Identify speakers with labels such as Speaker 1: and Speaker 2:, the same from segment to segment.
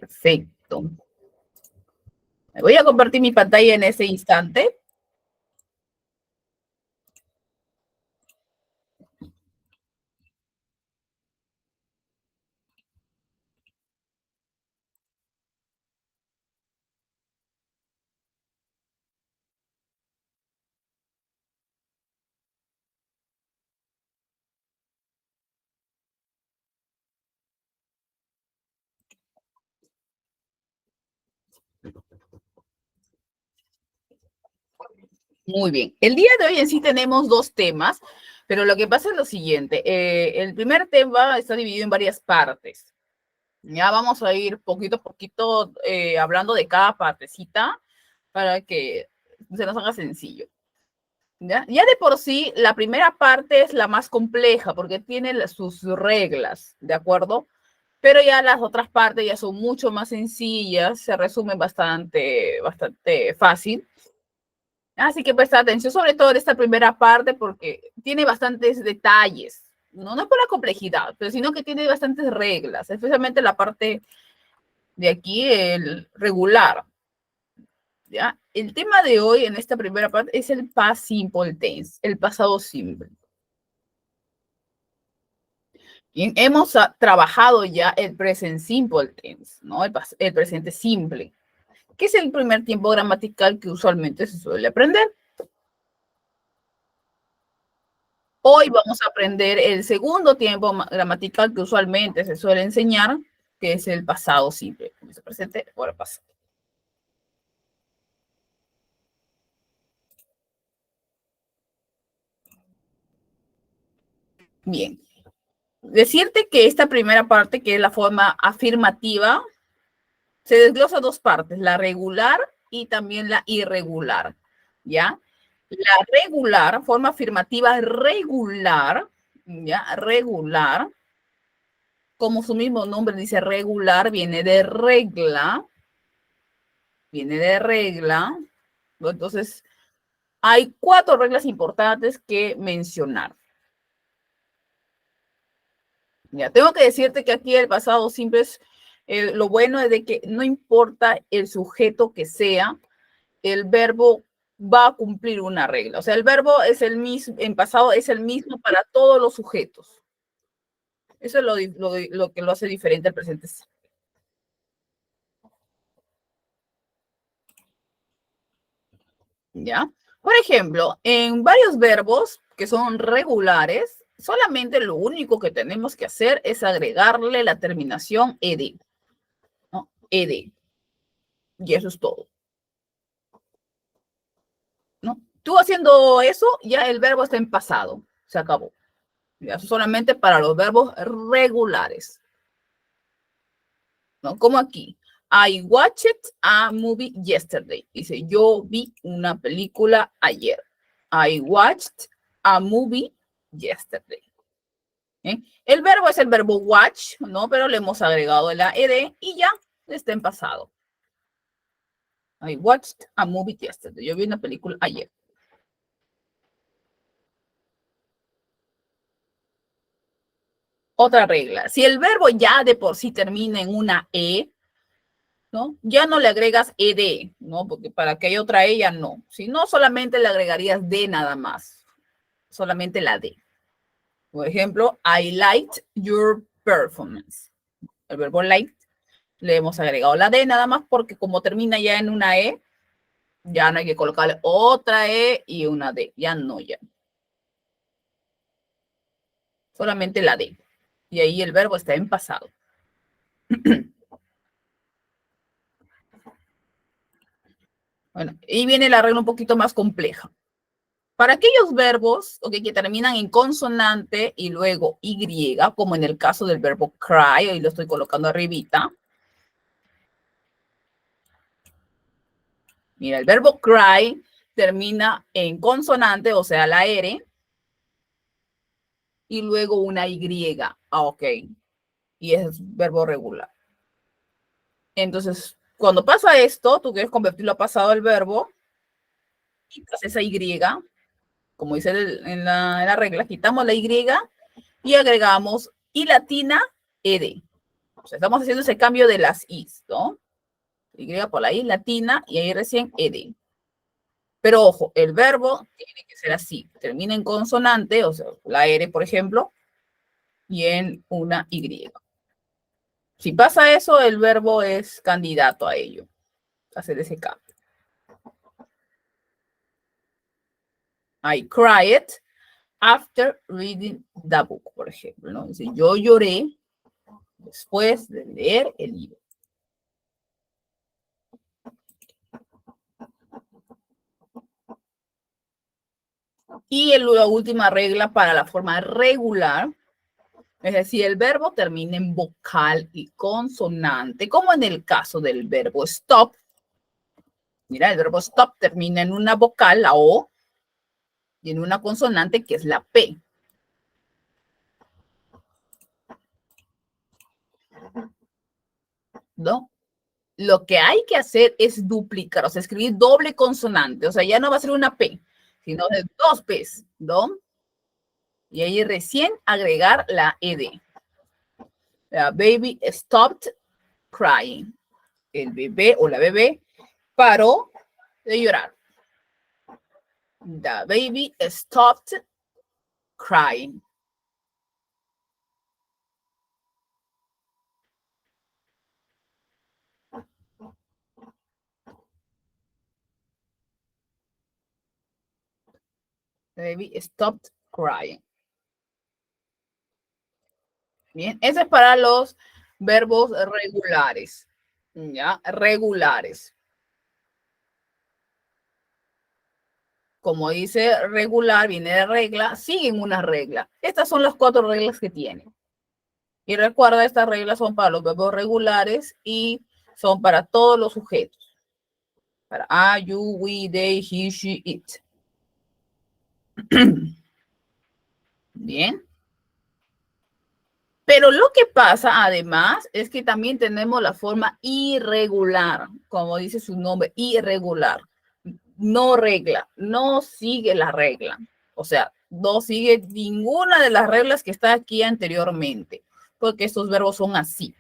Speaker 1: Perfecto. Voy a compartir mi pantalla en ese instante. Muy bien. El día de hoy en sí tenemos dos temas, pero lo que pasa es lo siguiente. El primer tema está dividido en varias partes. Ya vamos a ir poquito a poquito hablando de cada partecita para que se nos haga sencillo. ¿Ya? Ya de por sí, la primera parte es la más compleja porque tiene sus reglas, ¿de acuerdo? Pero ya las otras partes ya son mucho más sencillas, se resumen bastante fácil. Así que presta atención sobre todo en esta primera parte porque tiene bastantes detalles, no por la complejidad, pero sino que tiene bastantes reglas, especialmente la parte de aquí, el regular. ¿Ya? El tema de hoy en esta primera parte es el past simple tense, el pasado simple. Bien, hemos trabajado ya el present simple tense, ¿no? El presente simple, que es el primer tiempo gramatical que usualmente se suele aprender. Hoy vamos a aprender el segundo tiempo gramatical que usualmente se suele enseñar, que es el pasado simple. Comienzo presente, ahora pasado. Bien. Decirte que esta primera parte, que es la forma afirmativa, se desglosa dos partes, la regular y también la irregular, ¿ya? La regular, forma afirmativa regular, ¿ya? Regular, como su mismo nombre dice regular, viene de regla, ¿no? Entonces, hay cuatro reglas importantes que mencionar. Ya, tengo que decirte que aquí el pasado simple es, lo bueno es de que no importa el sujeto que sea, el verbo va a cumplir una regla. O sea, el verbo es el mismo, en pasado es el mismo para todos los sujetos. Eso es lo que lo hace diferente al presente. ¿Ya? Por ejemplo, en varios verbos que son regulares, solamente lo único que tenemos que hacer es agregarle la terminación ed, ¿no? Ed. Y eso es todo, ¿no? Tú haciendo eso, ya el verbo está en pasado, se acabó. Ya, eso solamente para los verbos regulares, ¿no? Como aquí. I watched a movie yesterday. Dice, yo vi una película ayer. I watched a movie yesterday. ¿Eh? El verbo es el verbo watch, ¿no? Pero le hemos agregado la ed y ya está en pasado. I watched a movie yesterday. Yo vi una película ayer. Otra regla. Si el verbo ya de por sí termina en una e, ¿no? Ya no le agregas ed, ¿no? Porque para que haya otra e ya no. Si no, solamente le agregarías de nada más. Solamente la de. Por ejemplo, I liked your performance. El verbo like le hemos agregado la de nada más porque como termina ya en una e, ya no hay que colocarle otra e y una d. Ya no, ya. Solamente la d. Y ahí el verbo está en pasado. Bueno, y viene la regla un poquito más compleja. Para aquellos verbos que terminan en consonante y luego Y, como en el caso del verbo cry, hoy lo estoy colocando arribita. Mira, el verbo cry termina en consonante, o sea, la R, y luego una Y. Ah, ok. Y es verbo regular. Entonces, cuando pasa esto, tú quieres convertirlo a pasado el verbo, quitas esa Y, como dice en la regla, quitamos la Y y agregamos I latina ed. O sea, estamos haciendo ese cambio de las Is, ¿no? Y por la I latina y ahí recién ed. Pero ojo, el verbo tiene que ser así. Termina en consonante, o sea, la R, por ejemplo, y en una Y. Si pasa eso, el verbo es candidato a ello, a hacer ese cambio. I cried after reading the book, por ejemplo, ¿no? Dice, yo lloré después de leer el libro. Y la última regla para la forma regular, es decir, el verbo termina en vocal y consonante, como en el caso del verbo stop. Mira, el verbo stop termina en una vocal, la O, y en una consonante que es la P. ¿No? Lo que hay que hacer es duplicar, o sea, escribir doble consonante, o sea, ya no va a ser una P, sino de dos P's, ¿no? Y ahí recién agregar la ED. La baby stopped crying. El bebé o la bebé paró de llorar. The baby stopped crying. The baby stopped crying. Bien, ese es para los verbos regulares. ¿Ya? Regulares. Como dice regular, viene de regla, siguen una regla. Estas son las 4 reglas que tienen. Y recuerda, estas reglas son para los verbos regulares y son para todos los sujetos. Para I, you, we, they, he, she, it. Bien. Pero lo que pasa, además, es que también tenemos la forma irregular, como dice su nombre, irregular. No regla, no sigue la regla. O sea, no sigue ninguna de las reglas que está aquí anteriormente, porque estos verbos son así.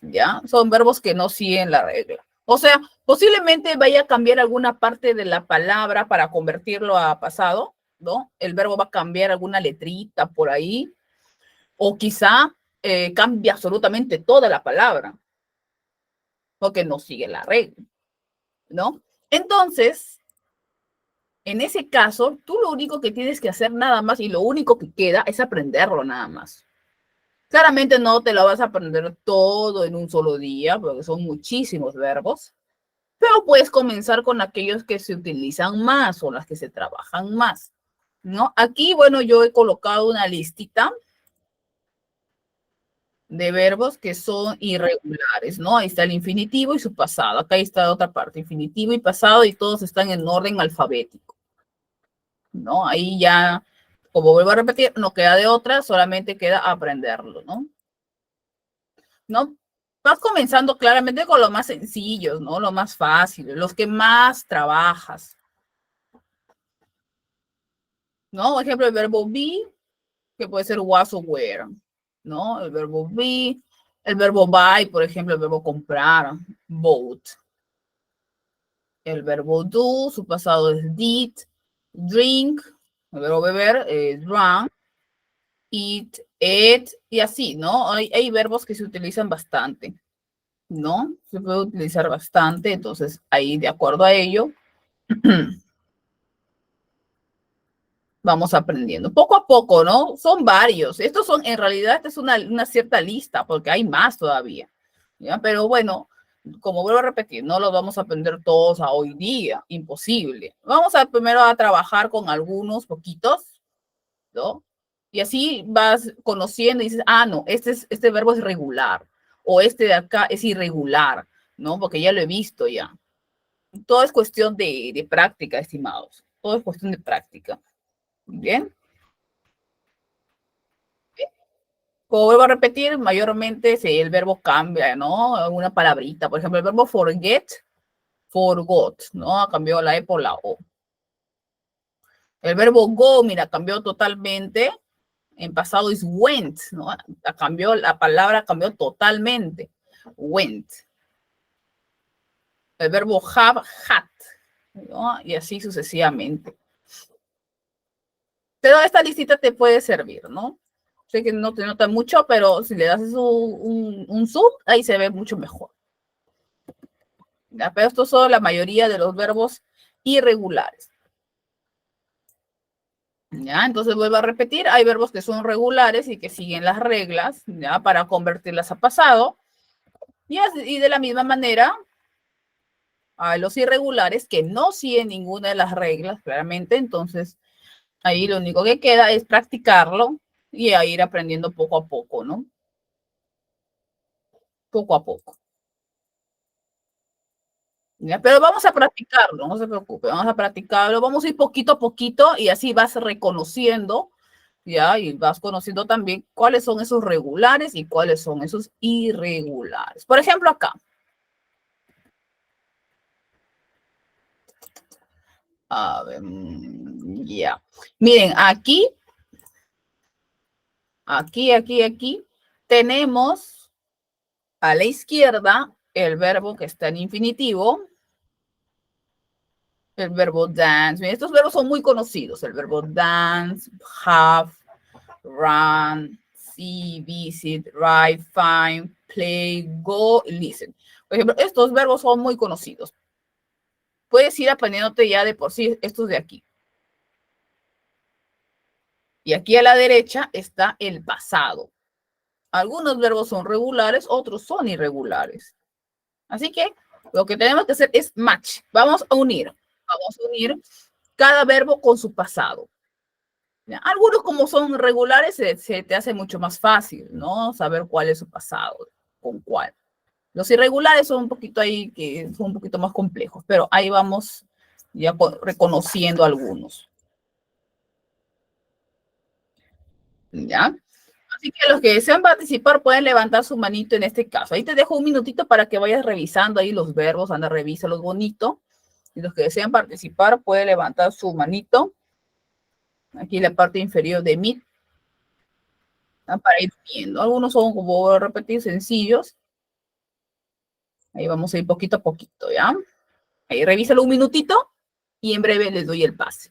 Speaker 1: ¿Ya? Son verbos que no siguen la regla. O sea, posiblemente vaya a cambiar alguna parte de la palabra para convertirlo a pasado, ¿no? El verbo va a cambiar alguna letrita por ahí, o quizá cambia absolutamente toda la palabra, porque no sigue la regla, ¿no? Entonces, en ese caso, tú lo único que tienes que hacer nada más y lo único que queda es aprenderlo nada más. Claramente no te lo vas a aprender todo en un solo día, porque son muchísimos verbos, pero puedes comenzar con aquellos que se utilizan más o las que se trabajan más, ¿no? Aquí, bueno, yo he colocado una listita de verbos que son irregulares, ¿no? Ahí está el infinitivo y su pasado. Acá está otra parte, infinitivo y pasado, y todos están en orden alfabético, ¿no? Ahí ya, como vuelvo a repetir, no queda de otra, solamente queda aprenderlo, ¿no? ¿No? Vas comenzando claramente con los más sencillos, ¿no? Los más fáciles, los que más trabajas, ¿no? Por ejemplo, el verbo be, que puede ser was o were, ¿no? El verbo be, el verbo buy, por ejemplo, el verbo comprar, bought. El verbo do, su pasado es did, drink, el verbo beber, drank, eat, ate, y así, ¿no? Hay verbos que se utilizan bastante, ¿no? Se puede utilizar bastante, entonces ahí de acuerdo a ello, vamos aprendiendo. Poco a poco, ¿no? Son varios. Estos son, en realidad, esta es una cierta lista, porque hay más todavía, ¿ya? Pero bueno, como vuelvo a repetir, no los vamos a aprender todos a hoy día, imposible. Vamos a primero a trabajar con algunos poquitos, ¿no? Y así vas conociendo y dices, ah, no, este verbo es regular, o este de acá es irregular, ¿no? Porque ya lo he visto ya. Todo es cuestión de práctica, estimados. Todo es cuestión de práctica. Bien. Como vuelvo a repetir, mayormente si el verbo cambia, ¿no? Una palabrita, por ejemplo, el verbo forget, forgot, ¿no? Cambió la E por la O. El verbo go, mira, cambió totalmente En pasado es went, ¿no? La palabra cambió totalmente. Went. El verbo have, had, ¿no? Y así sucesivamente. Pero esta listita te puede servir, ¿no? Sé que no te nota mucho, pero si le das un zoom, ahí se ve mucho mejor. ¿Ya? Pero estos son la mayoría de los verbos irregulares. ¿Ya? Entonces vuelvo a repetir, hay verbos que son regulares y que siguen las reglas, ¿ya? Para convertirlas a pasado. Y de la misma manera, hay los irregulares que no siguen ninguna de las reglas, claramente. Entonces, ahí lo único que queda es practicarlo y a ir aprendiendo poco a poco, ¿no? Poco a poco. ¿Ya? Pero vamos a practicarlo, no se preocupe, vamos a practicarlo, vamos a ir poquito a poquito y así vas reconociendo, ¿ya? Y vas conociendo también cuáles son esos regulares y cuáles son esos irregulares. Por ejemplo, acá. A ver, ya. Miren, aquí, tenemos a la izquierda el verbo que está en infinitivo, el verbo dance. Miren, estos verbos son muy conocidos, el verbo dance, have, run, see, visit, write, find, play, go, listen. Por ejemplo, estos verbos son muy conocidos. Puedes ir aprendiéndote ya de por sí estos de aquí. Y aquí a la derecha está el pasado. Algunos verbos son regulares, otros son irregulares. Así que lo que tenemos que hacer es match. Vamos a unir cada verbo con su pasado. ¿Ya? Algunos como son regulares se te hace mucho más fácil, ¿no? Saber cuál es su pasado, con cuál. Los irregulares son un poquito ahí, que son un poquito más complejos, pero ahí vamos ya reconociendo algunos. ¿Ya? Así que los que desean participar pueden levantar su manito en este caso. Ahí te dejo un minutito para que vayas revisando ahí los verbos, anda, revísalos bonito. Y los que desean participar pueden levantar su manito. Aquí en la parte inferior de Meet, ¿no? Para ir viendo. Algunos son, como voy a repetir, sencillos. Ahí vamos a ir poquito a poquito, ¿ya? Ahí revísalo un minutito y en breve les doy el pase.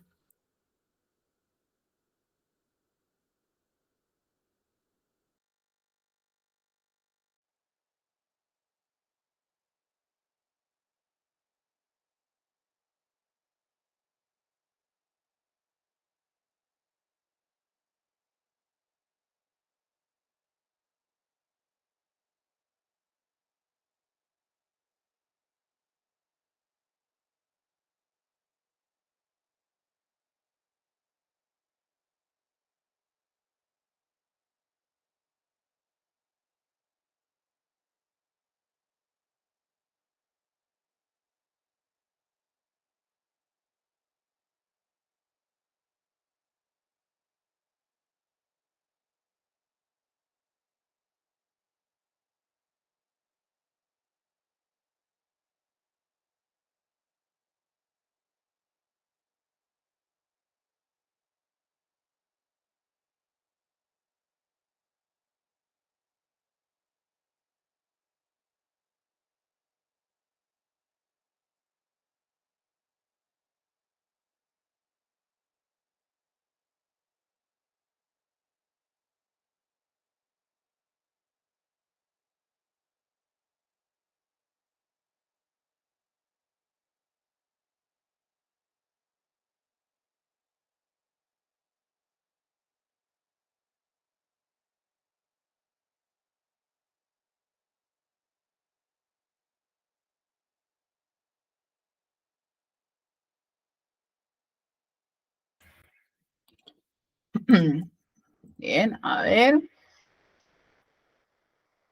Speaker 1: Bien, a ver.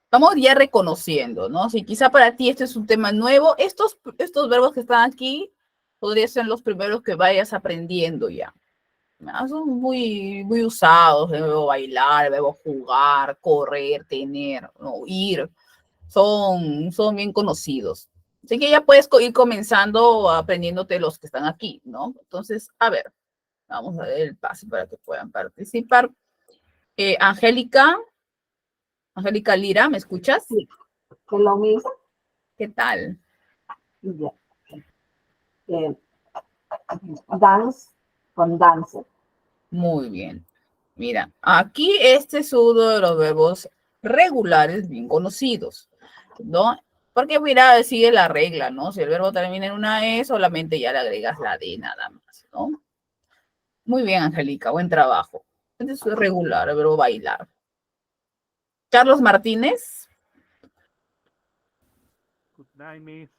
Speaker 1: Vamos ya reconociendo, ¿no? Si quizá para ti este es un tema nuevo, estos verbos que están aquí podrían ser los primeros que vayas aprendiendo ya. ¿No? Son muy usados, el verbo bailar, el verbo jugar, correr, tener, ¿no? Ir, son bien conocidos. Así que ya puedes ir comenzando aprendiéndote los que están aquí, ¿no? Entonces, a ver, vamos a ver el paso para que puedan participar. Angélica Lira, ¿me escuchas?
Speaker 2: Sí, que lo mismo.
Speaker 1: ¿Qué tal?
Speaker 2: Ya. Dance con dancer.
Speaker 1: Muy bien. Mira, aquí este es uno de los verbos regulares bien conocidos, ¿no? Porque mira, sigue la regla, ¿no? Si el verbo termina en una E, solamente ya le agregas la D nada más, ¿no? Muy bien, Angélica, buen trabajo. Este es regular, el verbo bailar. Carlos Martínez.
Speaker 3: Good night, Miss.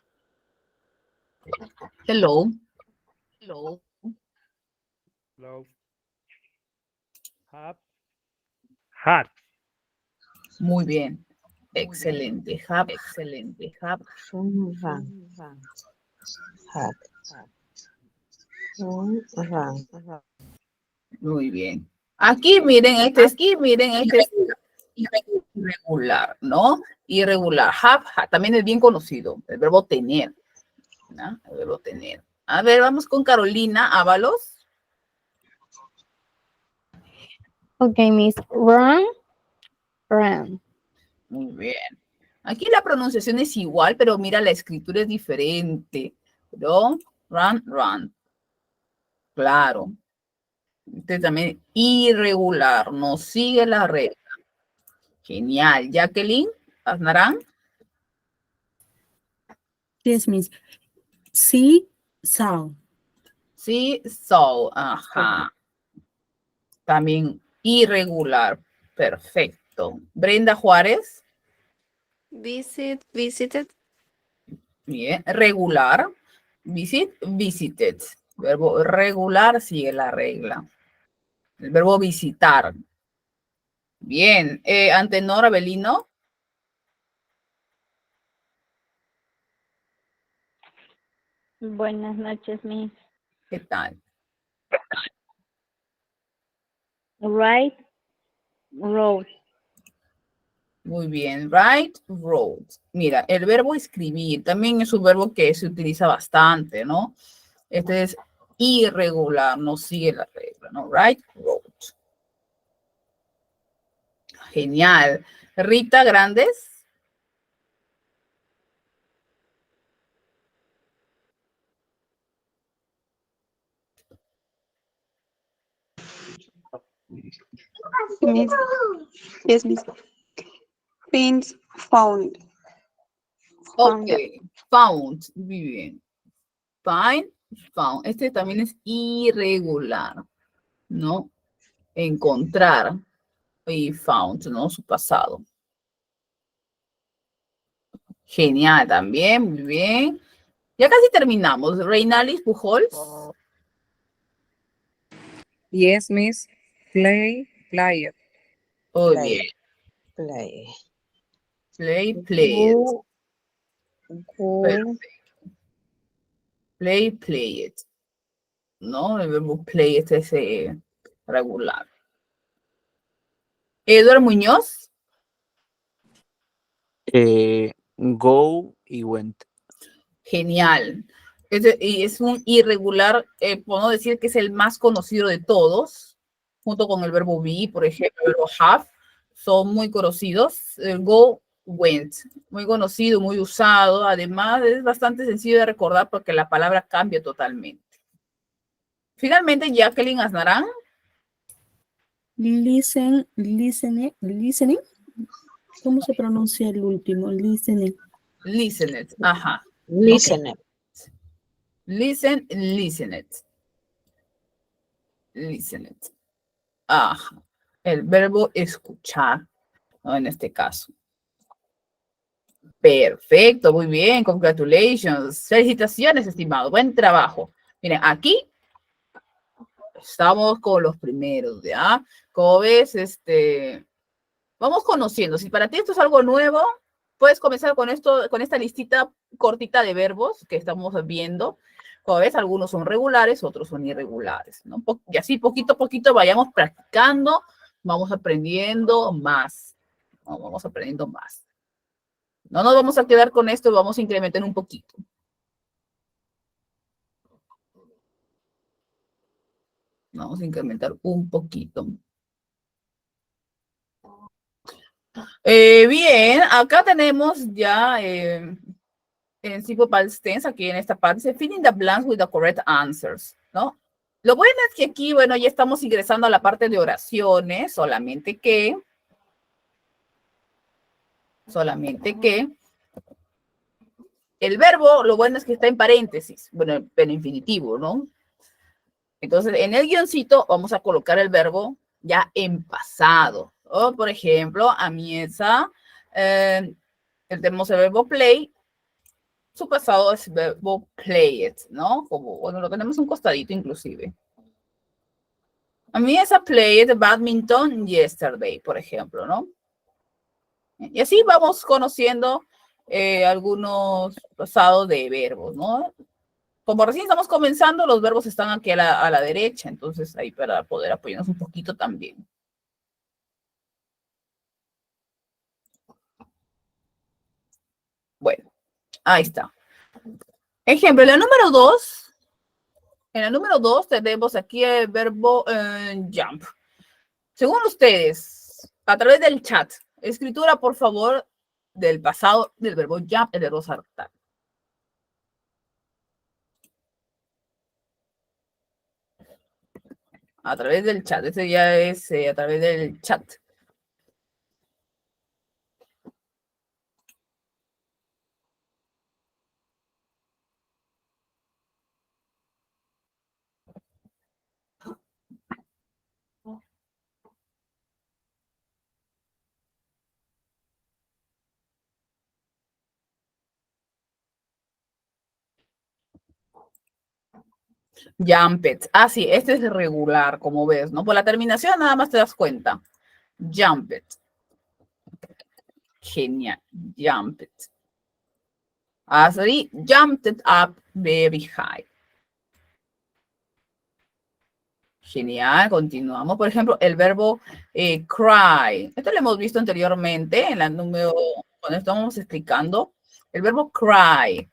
Speaker 1: Hello.
Speaker 3: Hello. Hello. Hat.
Speaker 1: Muy bien. Excelente. Hab. Excelente. Hab. Muy bien. Aquí miren, este es irregular, ¿no? Irregular. Have, también es bien conocido. El verbo tener. ¿No? El verbo tener. A ver, vamos con Carolina Ábalos.
Speaker 4: Ok, Miss. Run.
Speaker 1: Muy bien. Aquí la pronunciación es igual, pero mira, la escritura es diferente. ¿No? Run. Claro. Este también irregular, no sigue la regla. Genial. Jacqueline Aznarán.
Speaker 5: Yes, Miss. See, saw.
Speaker 1: Sí, so, ajá. También irregular. Perfecto. Brenda Juárez.
Speaker 6: Visited.
Speaker 1: Bien. Regular. Visited. Verbo regular sigue la regla. El verbo visitar. Bien. Antenor Avelino.
Speaker 4: Buenas noches, Miss.
Speaker 1: ¿Qué tal?
Speaker 4: Right. Road.
Speaker 1: Muy bien. Right, road. Mira, el verbo escribir también es un verbo que se utiliza bastante, ¿no? Este es irregular, no sigue la regla, ¿no? Right, road. Genial. Rita Grandes.
Speaker 6: Miss. Yes, Miss. Pins found.
Speaker 1: Ok, found. Muy bien. Find, found. Este también es irregular, ¿no? Encontrar y found, ¿no? Su pasado. Genial también, muy bien. Ya casi terminamos. Reinalis Pujols.
Speaker 7: Yes, Miss. Player.
Speaker 1: Muy bien. Play it. Perfecto. Play it. ¿No? El verbo play este es regular. Eduardo Muñoz.
Speaker 8: Go y went.
Speaker 1: Genial. Y es un irregular, podemos decir que es el más conocido de todos, junto con el verbo be, por ejemplo, el verbo have, son muy conocidos. El go, went, muy conocido, muy usado. Además, es bastante sencillo de recordar porque la palabra cambia totalmente. Finalmente, Jacqueline Aznarán.
Speaker 5: Listening. ¿Cómo se pronuncia el último? Listening.
Speaker 1: Listen it. Ajá.
Speaker 2: Listen.
Speaker 1: Okay. Listen it. Listen it. Ajá. El verbo escuchar, ¿no? En este caso. Perfecto, muy bien, congratulations. Felicitaciones, estimado, buen trabajo. Miren, aquí estamos con los primeros, ¿ya? Como ves, vamos conociendo. Si para ti esto es algo nuevo, puedes comenzar con esto, con esta listita cortita de verbos que estamos viendo. Como ves, algunos son regulares, otros son irregulares, ¿no? Y así poquito a poquito vayamos practicando, vamos aprendiendo más, ¿no? Vamos aprendiendo más. No nos vamos a quedar con esto, vamos a incrementar un poquito. Vamos a incrementar un poquito. Bien, acá tenemos ya en Simple Past Tense, aquí en esta parte, dice filling the blanks with the correct answers, ¿no? Lo bueno es que aquí, bueno, ya estamos ingresando a la parte de oraciones, solamente que el verbo, lo bueno es que está en paréntesis, bueno, en infinitivo, ¿no? Entonces, en el guioncito vamos a colocar el verbo ya en pasado. O, por ejemplo, amiesa, tenemos el verbo play, su pasado es verbo played, ¿no? Como, bueno, lo tenemos un costadito inclusive. Amiesa played badminton yesterday, por ejemplo, ¿no? Y así vamos conociendo algunos pasados de verbos, ¿no? Como recién estamos comenzando, los verbos están aquí a la derecha, entonces ahí para poder apoyarnos un poquito también. Bueno, ahí está. Ejemplo, en la número 2, tenemos aquí el verbo jump. Según ustedes, a través del chat, escritura, por favor, del pasado del verbo jump, el verbo saltar. A través del chat, ese ya es a través del chat. Jumped. Ah, sí, este es regular, como ves, ¿no? Por la terminación nada más te das cuenta. Jumped. Genial. Jumped. Así, jumped up very high. Genial, continuamos. Por ejemplo, el verbo cry. Esto lo hemos visto anteriormente en la número, cuando estamos explicando. El verbo cry.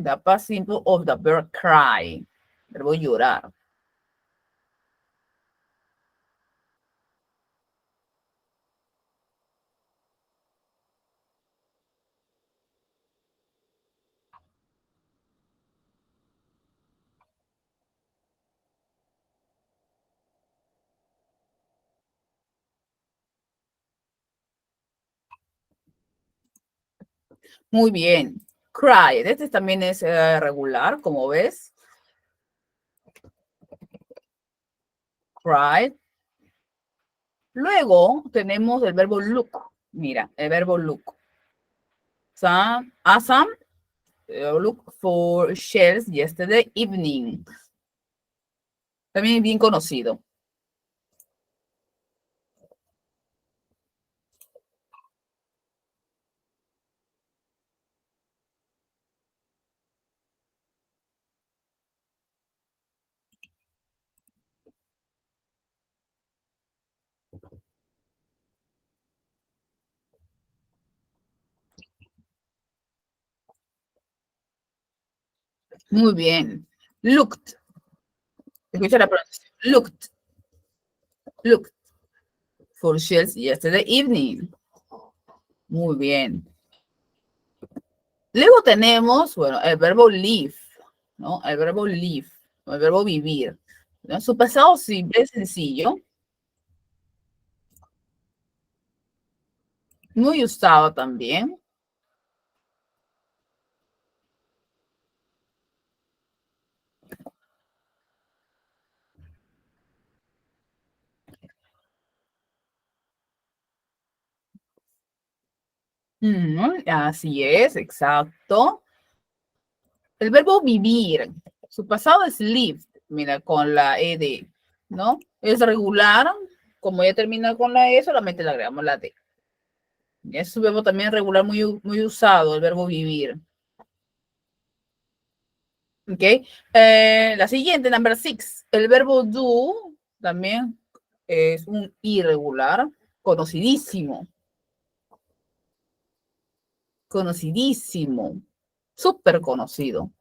Speaker 1: The past simple of the verb cry. Verbo llorar. Muy bien. Cry. Este también es regular, como ves. Cry. Luego tenemos el verbo look. Mira, el verbo look. Sam, look for shells yesterday evening. También bien conocido. Muy bien. Looked. Escucha la pronunciación. Looked. Looked for shells yesterday evening. Muy bien. Luego tenemos, bueno, el verbo live, ¿no? El verbo live, el verbo vivir, ¿no? Su pasado simple es sencillo. Muy usado también. Así es, exacto. El verbo vivir, su pasado es lived, mira, con la ed, ¿no? Es regular, como ya termina con la e, solamente le agregamos la d. Es un verbo también regular muy usado, el verbo vivir. ¿Ok? La siguiente, number 6, el verbo do también es un irregular, conocidísimo. Conocidísimo, súper conocido.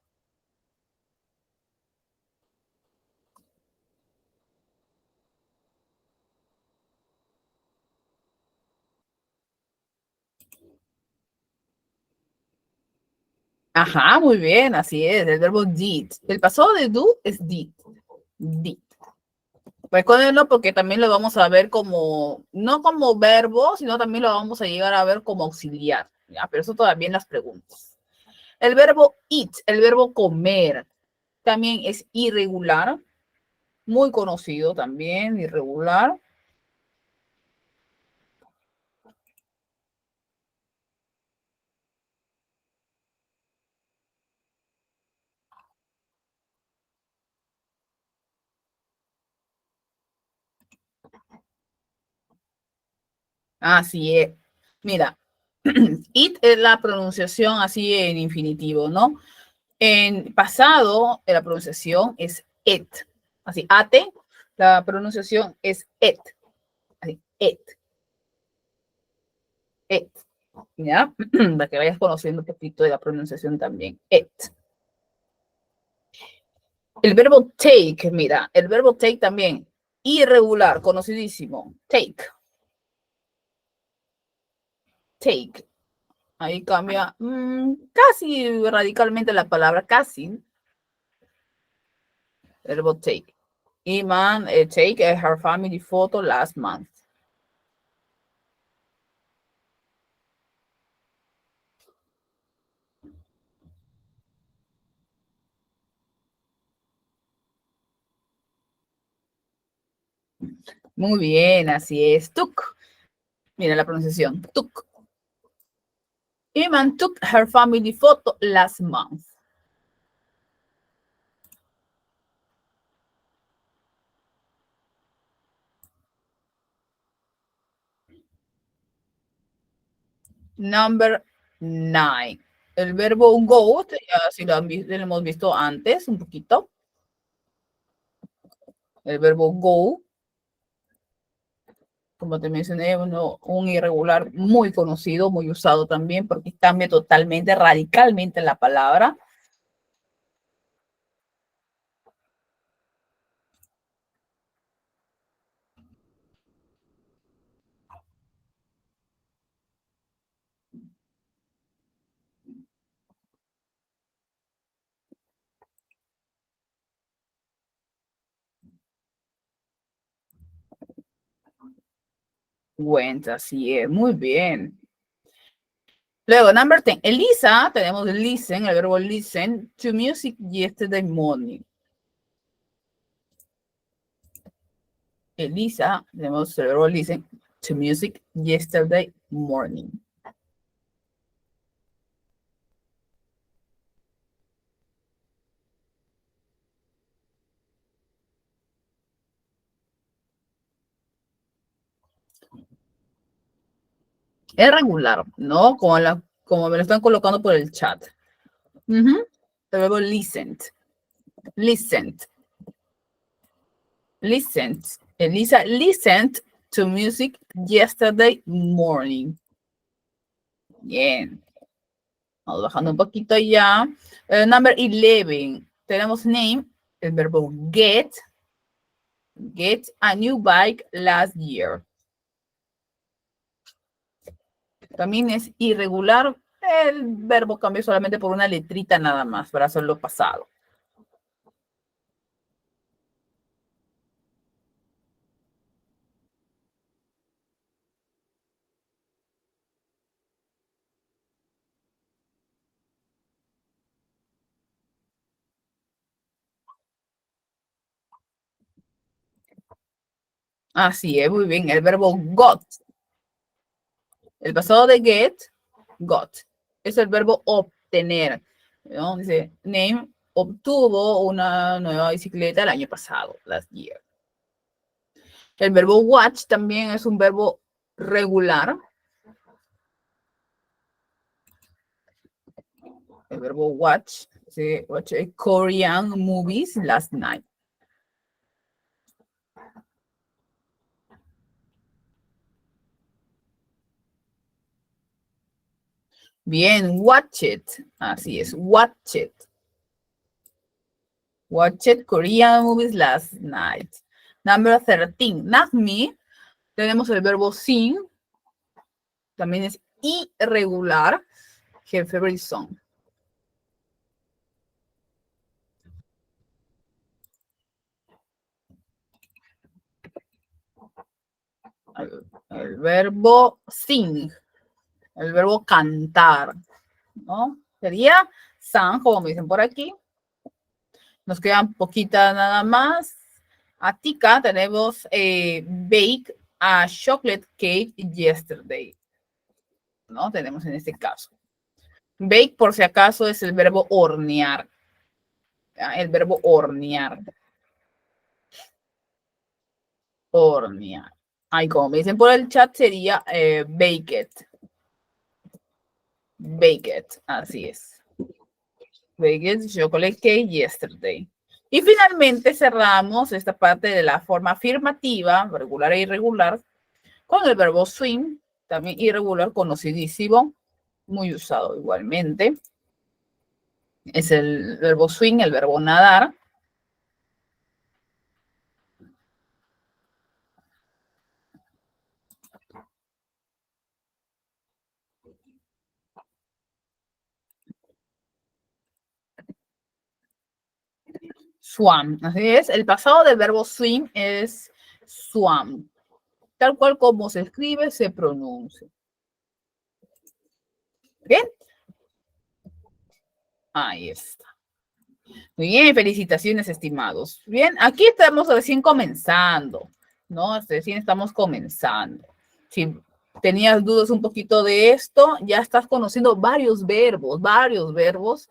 Speaker 1: Ajá, muy bien, así es, el verbo did. El pasado de do es did. Did. Recuérdenlo porque también lo vamos a ver como, no como verbo, sino también lo vamos a llegar a ver como auxiliar. ¿Ya? Pero eso todavía en las preguntas. El verbo eat, el verbo comer, también es irregular. Muy conocido también, irregular. Así es. Mira, it es la pronunciación así en infinitivo, ¿no? En pasado, la pronunciación es it. Así, ate, la pronunciación es it. Así, it. It. ¿Ya? Para que vayas conociendo un poquito de la pronunciación también. It. El verbo take, mira, el verbo take también, irregular, conocidísimo. Take. Take. Ahí cambia casi radicalmente la palabra, casi. El verbo take. Iman, take her family photo last month. Muy bien, así es. Took. Mira la pronunciación. Took. Iman took her family photo last month. Number 9. El verbo go, ya si lo hemos visto antes un poquito. El verbo go, como te mencioné, un irregular muy conocido, muy usado también, porque cambia totalmente, radicalmente la palabra. Went, así es, muy bien. Luego, number 10. Elisa, tenemos listen, el verbo listen to music yesterday morning. Elisa, tenemos el verbo listen to music yesterday morning. Es regular, ¿no? Como me lo están colocando por el chat. El verbo listened. Listened. Listened. Elisa listened to music yesterday morning. Bien. Vamos bajando un poquito ya. Number 11. Tenemos name, el verbo get. Get a new bike last year. También es irregular. El verbo cambia solamente por una letrita nada más para hacerlo pasado. Así es, muy bien. El verbo got. El pasado de get, got. Es el verbo obtener. ¿No? Dice, name obtuvo una nueva bicicleta el año pasado, last year. El verbo watch también es un verbo regular. El verbo watch. ¿Sí? Watch Korean movies last night. Bien, watch it. Así es, watch it. Watch it Korean movies last night. Number 13. Not me. Tenemos el verbo sing. También es irregular. Her favorite song. el verbo sing, el verbo cantar, ¿no? Sería sang, como me dicen por aquí. Nos quedan poquitas nada más. Atica tenemos bake a chocolate cake yesterday, ¿no? Tenemos en este caso. Bake, por si acaso, es el verbo hornear. ¿Ya? El verbo hornear. Hornear. Ahí, como me dicen por el chat, sería bake it. Bake it, así es. Bake it chocolate cake yesterday. Y finalmente cerramos esta parte de la forma afirmativa, regular e irregular, con el verbo swim, también irregular, conocidísimo, muy usado igualmente. Es el verbo swing, el verbo nadar. Swam, así es. El pasado del verbo swim es swam. Tal cual como se escribe, se pronuncia. ¿Bien? Ahí está. Muy bien, felicitaciones, estimados. Bien, aquí estamos recién comenzando, ¿no? Recién estamos comenzando. Si tenías dudas un poquito de esto, ya estás conociendo varios verbos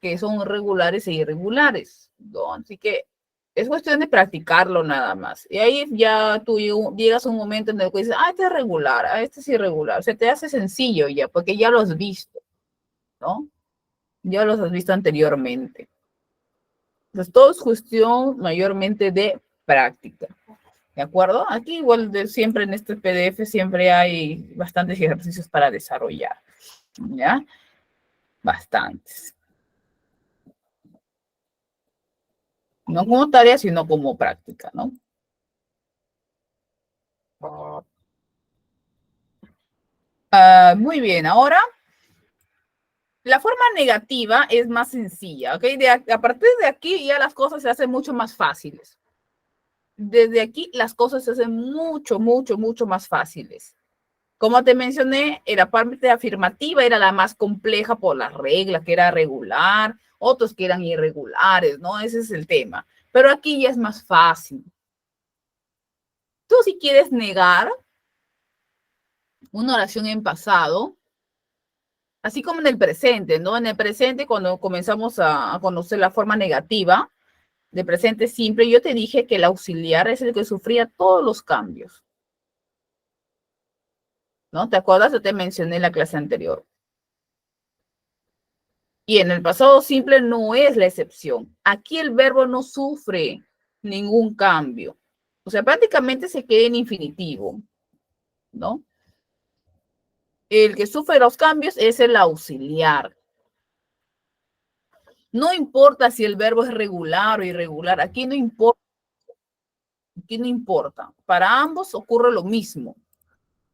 Speaker 1: que son regulares e irregulares, ¿no? Así que es cuestión de practicarlo nada más. Y ahí ya tú llegas a un momento en el que dices, ah, este es regular, ah, este es irregular. Se te hace sencillo ya, porque ya lo has visto, ¿no? Ya los has visto anteriormente. Entonces, todo es cuestión mayormente de práctica. ¿De acuerdo? Aquí igual siempre en este PDF siempre hay bastantes ejercicios para desarrollar. ¿Ya? Bastantes. No como tarea, sino como práctica, ¿no? Muy bien, ahora la forma negativa es más sencilla, ¿ok? A partir de aquí ya las cosas se hacen mucho más fáciles. Desde aquí las cosas se hacen mucho más fáciles. Como te mencioné, la parte afirmativa era la más compleja por las reglas, que era regular, otros que eran irregulares, ¿no? Ese es el tema. Pero aquí ya es más fácil. Tú si quieres negar una oración en pasado, así como en el presente, ¿no? En el presente, cuando comenzamos a conocer la forma negativa de presente simple, yo te dije que el auxiliar es el que sufría todos los cambios. ¿No? ¿Te acuerdas? Yo te mencioné en la clase anterior. Y en el pasado simple no es la excepción. Aquí el verbo no sufre ningún cambio. O sea, prácticamente se queda en infinitivo, ¿no? El que sufre los cambios es el auxiliar. No importa si el verbo es regular o irregular. Aquí no importa. Aquí no importa. Para ambos ocurre lo mismo.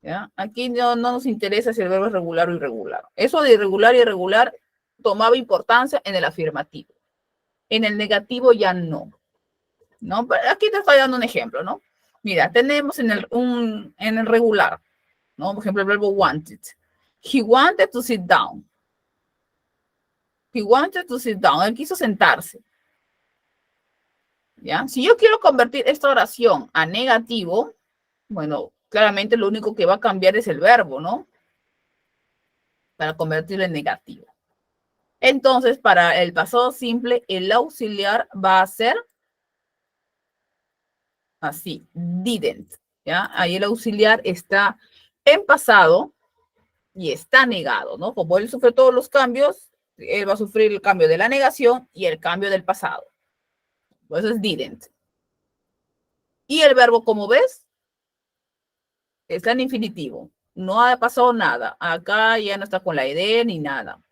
Speaker 1: ¿Ya? Aquí no nos interesa si el verbo es regular o irregular. Eso de irregular y irregular tomaba importancia en el afirmativo. En el negativo ya no. ¿No? Pero aquí te estoy dando un ejemplo, ¿no? Mira, tenemos en el regular, ¿no? Por ejemplo, el verbo wanted. He wanted to sit down. He wanted to sit down. Él quiso sentarse. ¿Ya? Si yo quiero convertir esta oración a negativo, bueno, claramente lo único que va a cambiar es el verbo, ¿no? Para convertirlo en negativo. Entonces, para el pasado simple, el auxiliar va a ser así, didn't, ¿ya? Ahí el auxiliar está en pasado y está negado, ¿no? Como él sufre todos los cambios, él va a sufrir el cambio de la negación y el cambio del pasado. Por eso es didn't. Y el verbo, como ves, está en infinitivo. No ha pasado nada. Acá ya no está con la idea ni nada,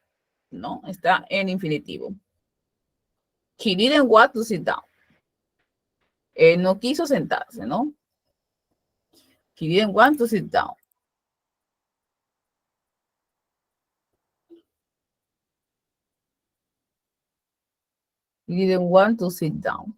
Speaker 1: ¿no? Está en infinitivo. He didn't want to sit down. Él no quiso sentarse, ¿no? He didn't want to sit down. He didn't want to sit down.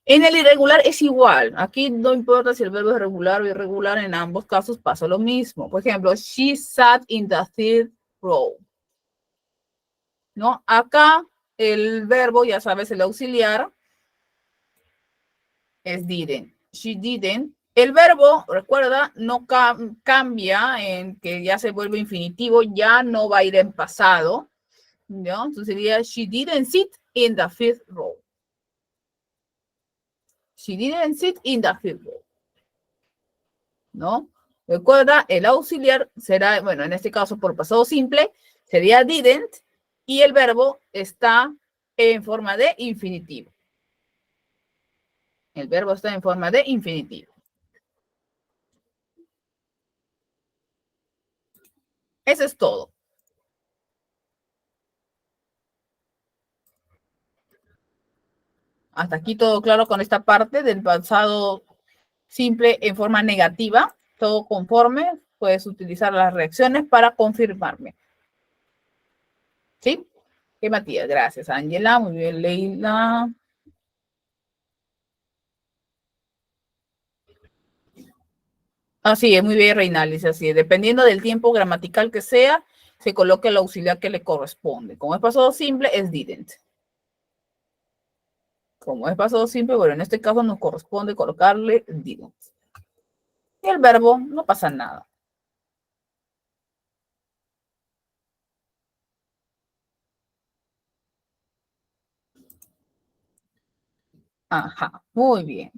Speaker 1: En el irregular es igual. Aquí no importa si el verbo es regular o irregular, en ambos casos pasa lo mismo. Por ejemplo, she sat in the third row. ¿No? Acá el verbo, ya sabes, el auxiliar es didn't. She didn't. El verbo, recuerda, no cambia en que ya se vuelve infinitivo, ya no va a ir en pasado. ¿No? Entonces sería she didn't sit in the fifth row. She didn't sit in the fifth row. ¿No? Recuerda, el auxiliar será, bueno, en este caso por pasado simple, sería didn't y el verbo está en forma de infinitivo. El verbo está en forma de infinitivo. Eso es todo. Hasta aquí todo claro con esta parte del pasado simple en forma negativa. Todo conforme. Puedes utilizar las reacciones para confirmarme. ¿Sí? ¿Qué, Matías? Gracias, Ángela. Muy bien, Leila. Así es, muy bien, Reinalis, así es. Dependiendo del tiempo gramatical que sea, se coloca el auxiliar que le corresponde. Como es pasado simple, es didn't. Como es pasado simple, bueno, en este caso nos corresponde colocarle didn't. Y el verbo, no pasa nada. Ajá, muy bien.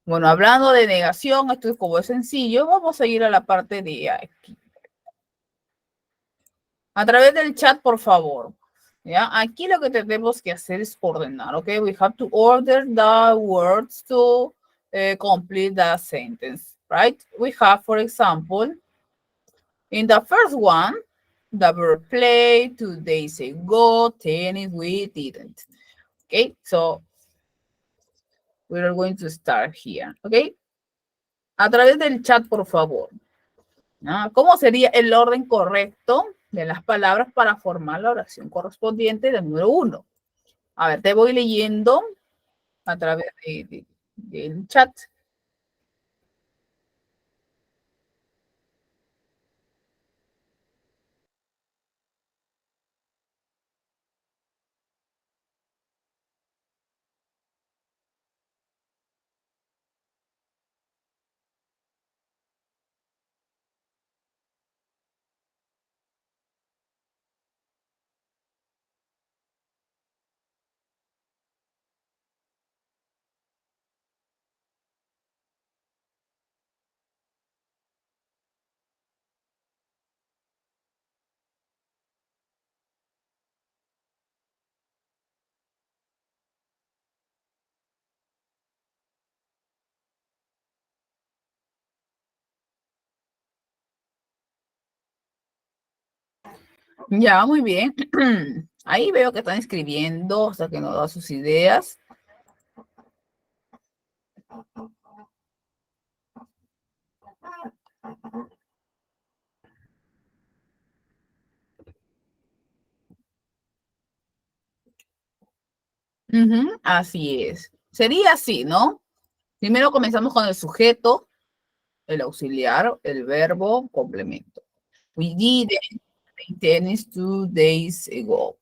Speaker 1: Bueno, hablando de negación, esto es como es sencillo, vamos a ir a la parte de aquí. A través del chat, por favor. ¿Ya? Aquí lo que tenemos que hacer es ordenar, ¿ok? We have to order the words to complete the sentence, right? We have, for example, in the first one, the verb play, 2 days ago, tennis, we didn't. Okay, so we are going to start here, okay? A través del chat, por favor. ¿Ah? ¿Cómo sería el orden correcto de las palabras para formar la oración correspondiente del número 1? A ver, te voy leyendo a través del chat. Ya, muy bien. Ahí veo que están escribiendo hasta que nos da sus ideas. Así es. Sería así, ¿no? Primero comenzamos con el sujeto, el auxiliar, el verbo, complemento. We didn't play tennis 2 days ago.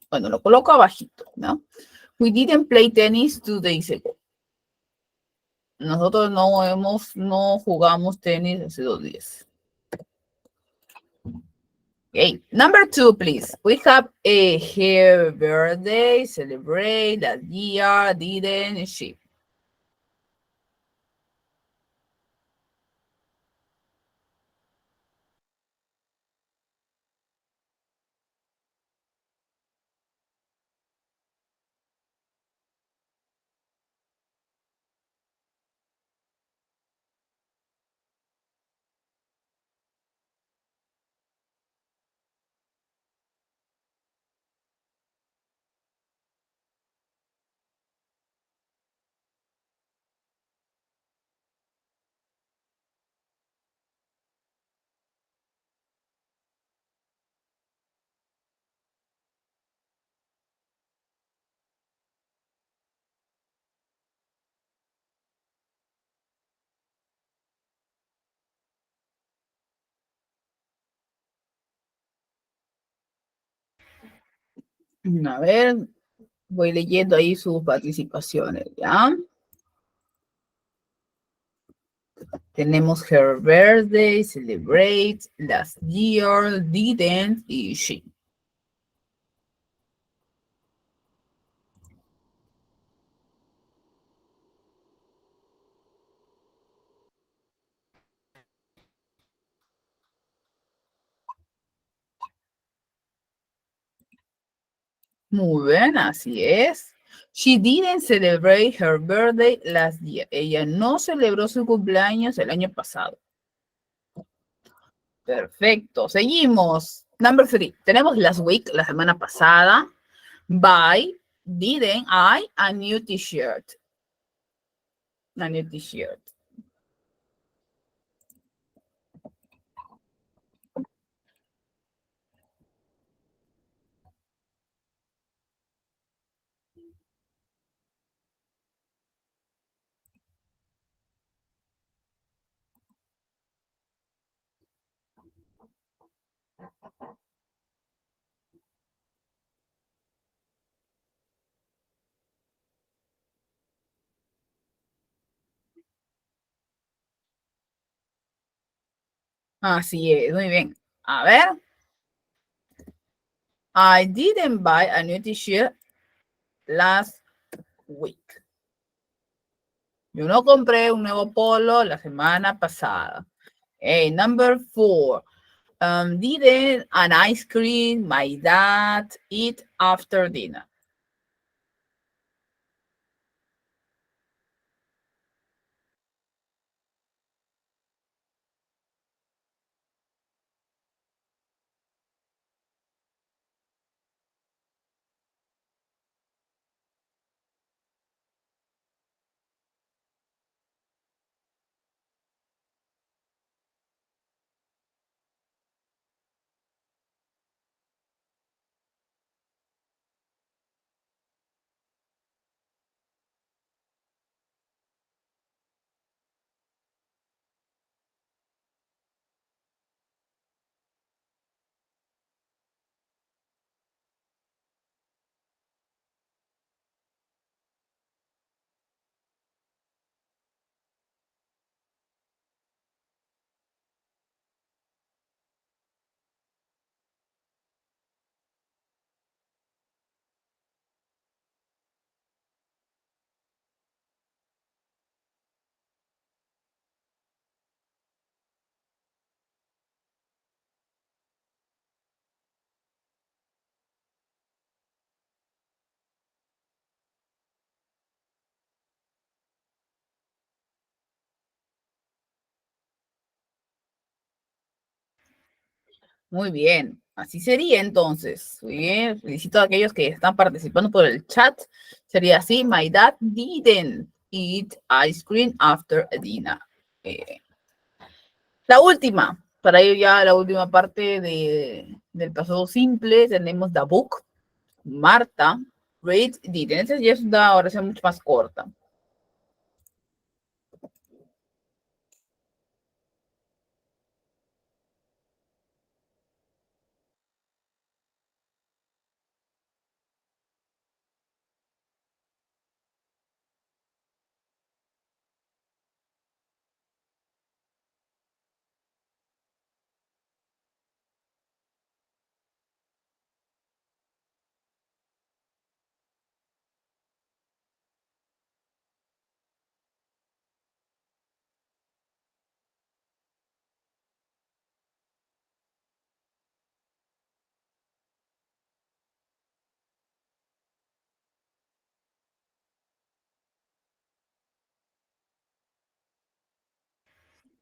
Speaker 1: Bueno, lo coloco abajito, ¿no? We didn't play tennis 2 days ago. Nosotros no jugamos tenis hace 2 días. Okay, number 2, please. We have a her birthday, celebrate, that year, didn't, she. A ver, voy leyendo ahí sus participaciones, ¿ya? Tenemos her birthday, celebrate, last year, didn't y she. Muy bien, así es. She didn't celebrate her birthday last year. Ella no celebró su cumpleaños el año pasado. Perfecto, seguimos. Number 3. Tenemos last week, la semana pasada. Buy, didn't I, a new t-shirt. A new t-shirt. Así es, muy bien. A ver. I didn't buy a new t-shirt last week. Yo no compré un nuevo polo la semana pasada. Hey, number 4. Didn't an ice cream my dad eat after dinner? Muy bien, así sería entonces. Muy bien, felicito a aquellos que están participando por el chat. Sería así, my dad didn't eat ice cream after dinner. La última, para ir ya a la última parte del pasado simple, tenemos the book, Marta, read, didn't. Esa ya es una oración mucho más corta.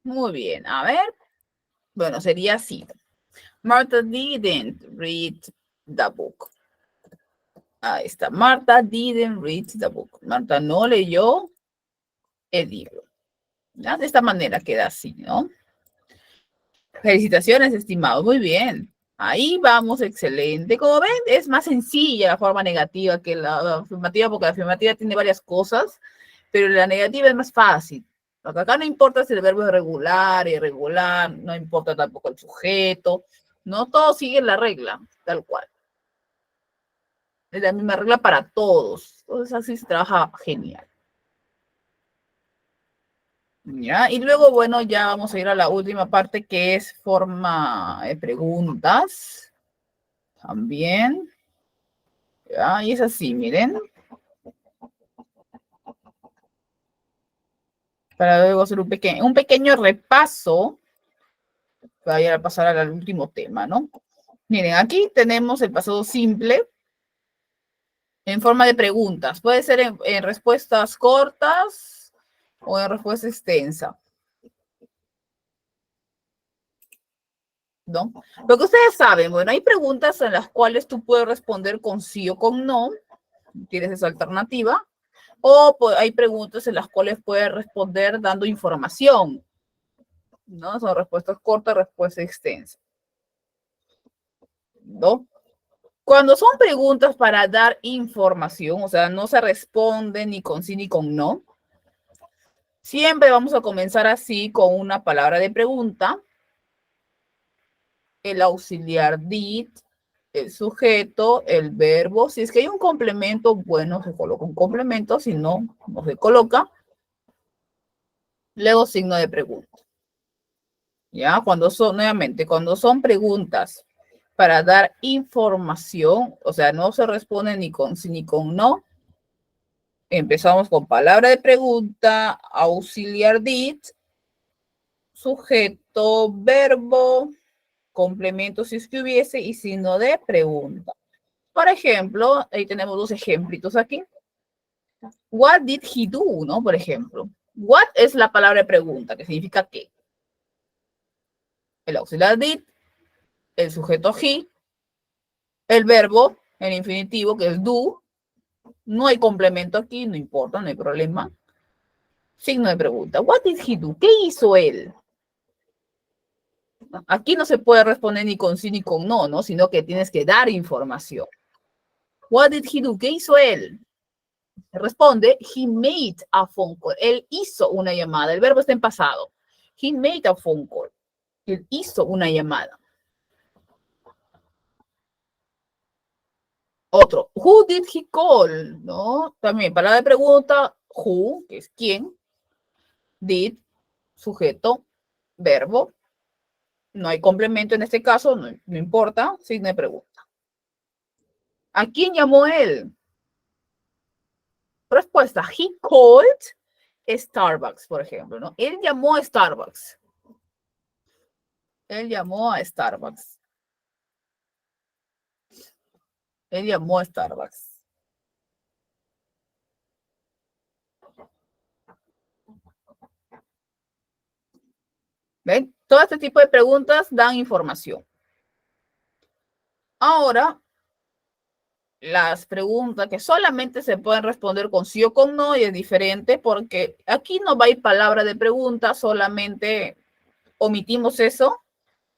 Speaker 1: Muy bien, a ver. Bueno, sería así. Martha didn't read the book. Ahí está. Martha didn't read the book. Marta no leyó el libro. ¿Ya? De esta manera queda así, ¿no? Felicitaciones, estimados. Muy bien. Ahí vamos, excelente. Como ven, es más sencilla la forma negativa que la afirmativa, porque la afirmativa tiene varias cosas, pero la negativa es más fácil. Lo que acá no importa si el verbo es regular, irregular, no importa tampoco el sujeto, no todos siguen la regla, tal cual. Es la misma regla para todos. Entonces así se trabaja genial. ¿Ya? Y luego, bueno, ya vamos a ir a la última parte que es forma de preguntas. También. ¿Ya? Y es así, miren. Para luego hacer un pequeño repaso. Voy a pasar al último tema, ¿no? Miren, aquí tenemos el pasado simple en forma de preguntas. Puede ser en respuestas cortas o en respuesta extensa. ¿No? Lo que ustedes saben, bueno, hay preguntas en las cuales tú puedes responder con sí o con no. Tienes esa alternativa. O hay preguntas en las cuales puedes responder dando información. ¿No? Son respuestas cortas, respuesta extensa. ¿No? Cuando son preguntas para dar información, o sea, no se responde ni con sí ni con no, siempre vamos a comenzar así con una palabra de pregunta, el auxiliar did, el sujeto, el verbo. Si es que hay un complemento, bueno, se coloca un complemento, si no, no se coloca. Luego signo de pregunta. ¿Ya? Nuevamente, cuando son preguntas para dar información, o sea, no se responde ni con sí ni con no. Empezamos con palabra de pregunta, auxiliar did, sujeto, verbo, complemento si es que hubiese y signo de pregunta. Por ejemplo, ahí tenemos dos ejemplitos aquí. What did he do, ¿no? Por ejemplo. What es la palabra de pregunta, que significa qué. El auxiliar did, el sujeto he, el verbo, el infinitivo, que es do. No hay complemento aquí, no importa, no hay problema. Signo de pregunta. What did he do? ¿Qué hizo él? Aquí no se puede responder ni con sí ni con no, ¿no? Sino que tienes que dar información. What did he do? ¿Qué hizo él? Responde, he made a phone call. Él hizo una llamada. El verbo está en pasado. He made a phone call. Él hizo una llamada. Otro, who did he call? ¿No? También, palabra de pregunta, who, que es quién. Did, sujeto, verbo. No hay complemento en este caso, no importa, signo de pregunta. ¿A quién llamó él? Respuesta, he called Starbucks, por ejemplo, ¿no? Él llamó a Starbucks. Él llamó a Starbucks. Él llamó a Starbucks. ¿Ven? Todo este tipo de preguntas dan información. Ahora, las preguntas que solamente se pueden responder con sí o con no, y es diferente porque aquí no va a ir palabra de pregunta, solamente omitimos eso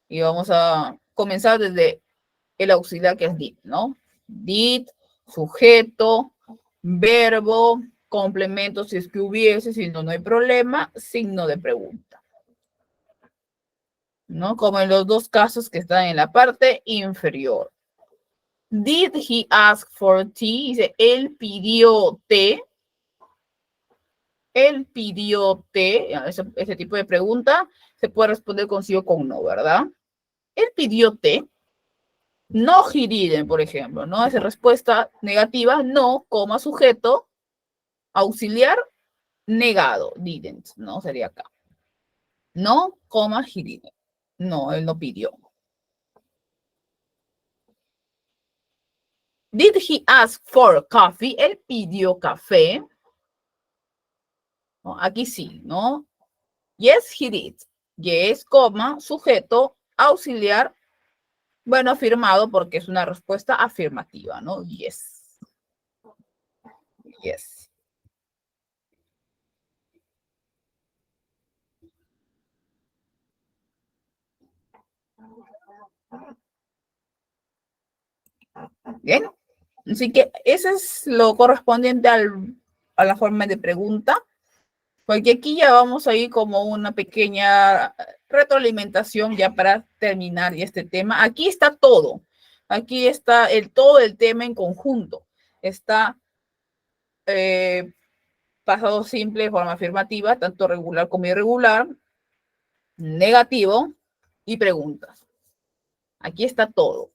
Speaker 1: y vamos a comenzar desde el auxiliar que es did, ¿no? Did, sujeto, verbo, complemento si es que hubiese, si no, no hay problema, signo de pregunta. ¿No? Como en los dos casos que están en la parte inferior. Did he ask for tea? Dice, él pidió té. Él pidió té. Ese tipo de pregunta se puede responder con sí o con no, ¿verdad? Él pidió té. No he didn't, por ejemplo, ¿no? Esa respuesta negativa, no, coma, sujeto, auxiliar, negado, didn't, ¿no? Sería acá. No, coma, he didn't. No, él no pidió. Did he ask for coffee? Él pidió café. ¿No? Aquí sí, ¿no? Yes, he did. Yes, coma, sujeto, auxiliar. Bueno, afirmado porque es una respuesta afirmativa, ¿no? Yes. Yes. Bien. Así que eso es lo correspondiente a la forma de pregunta. Porque aquí ya vamos a ir como una pequeña retroalimentación ya para terminar este tema. Aquí está todo. Aquí está todo el tema en conjunto. está pasado simple, forma afirmativa, tanto regular como irregular, negativo y preguntas. Aquí está todo.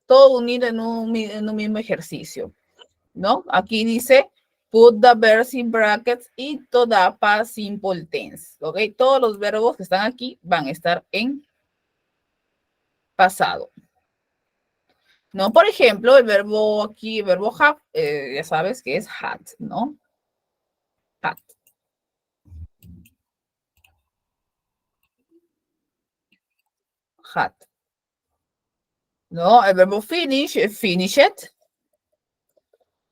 Speaker 1: Todo unido en un mismo ejercicio, ¿no? Aquí dice, put the verbs in brackets y toda past simple tense, ¿ok? Todos los verbos que están aquí van a estar en pasado. ¿No? Por ejemplo, el verbo aquí, el verbo have, ya sabes que es had, ¿no? Had. Had. ¿No? El verbo finish, finished.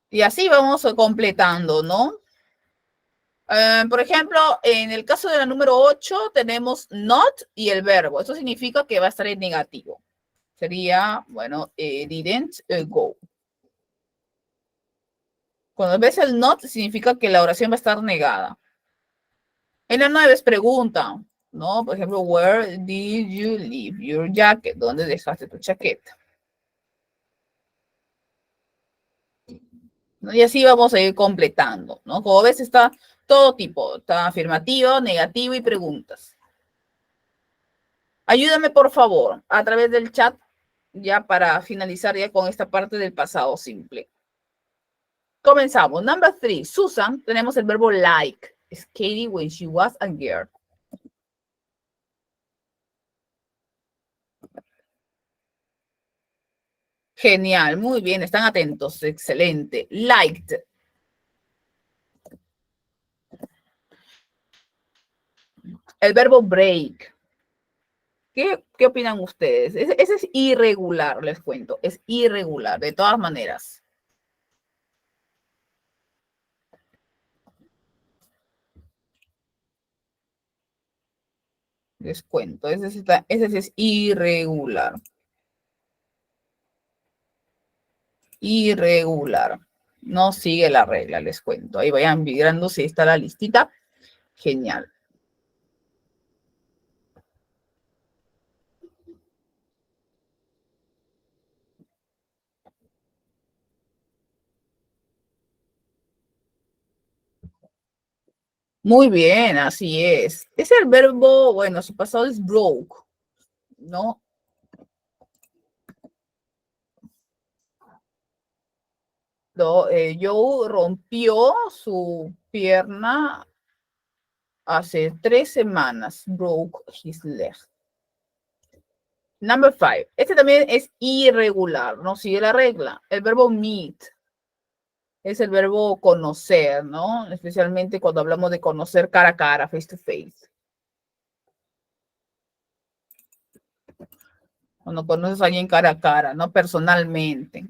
Speaker 1: Y así vamos completando, ¿no? Por ejemplo, en el caso de la número 8 tenemos not y el verbo. Eso significa que va a estar en negativo. Sería, bueno, didn't go. Cuando ves el not, significa que la oración va a estar negada. En la 9 es pregunta, ¿no? Por ejemplo, where did you leave your jacket? ¿Dónde dejaste tu chaqueta? ¿No? Y así vamos a ir completando, ¿no? Como ves, está todo tipo. Está afirmativo, negativo y preguntas. Ayúdame, por favor, a través del chat, ya para finalizar ya con esta parte del pasado simple. Comenzamos. Number 3. Susan, tenemos el verbo like. Es Katie when she was a girl. Genial, muy bien, están atentos, excelente. Liked. El verbo break. ¿Qué opinan ustedes? Ese es irregular, les cuento. Es irregular, de todas maneras. Les cuento, ese sí es irregular. Irregular. No sigue la regla, les cuento. Ahí vayan migrando si está la listita. Genial. Muy bien, así es. Es el verbo, bueno, su pasado es broke, ¿no? Joe rompió su pierna hace 3 semanas. Broke his leg. Number 5. Este también es irregular, no sigue la regla. El verbo meet es el verbo conocer, ¿no? Especialmente cuando hablamos de conocer cara a cara, face to face. Cuando conoces a alguien cara a cara, no personalmente.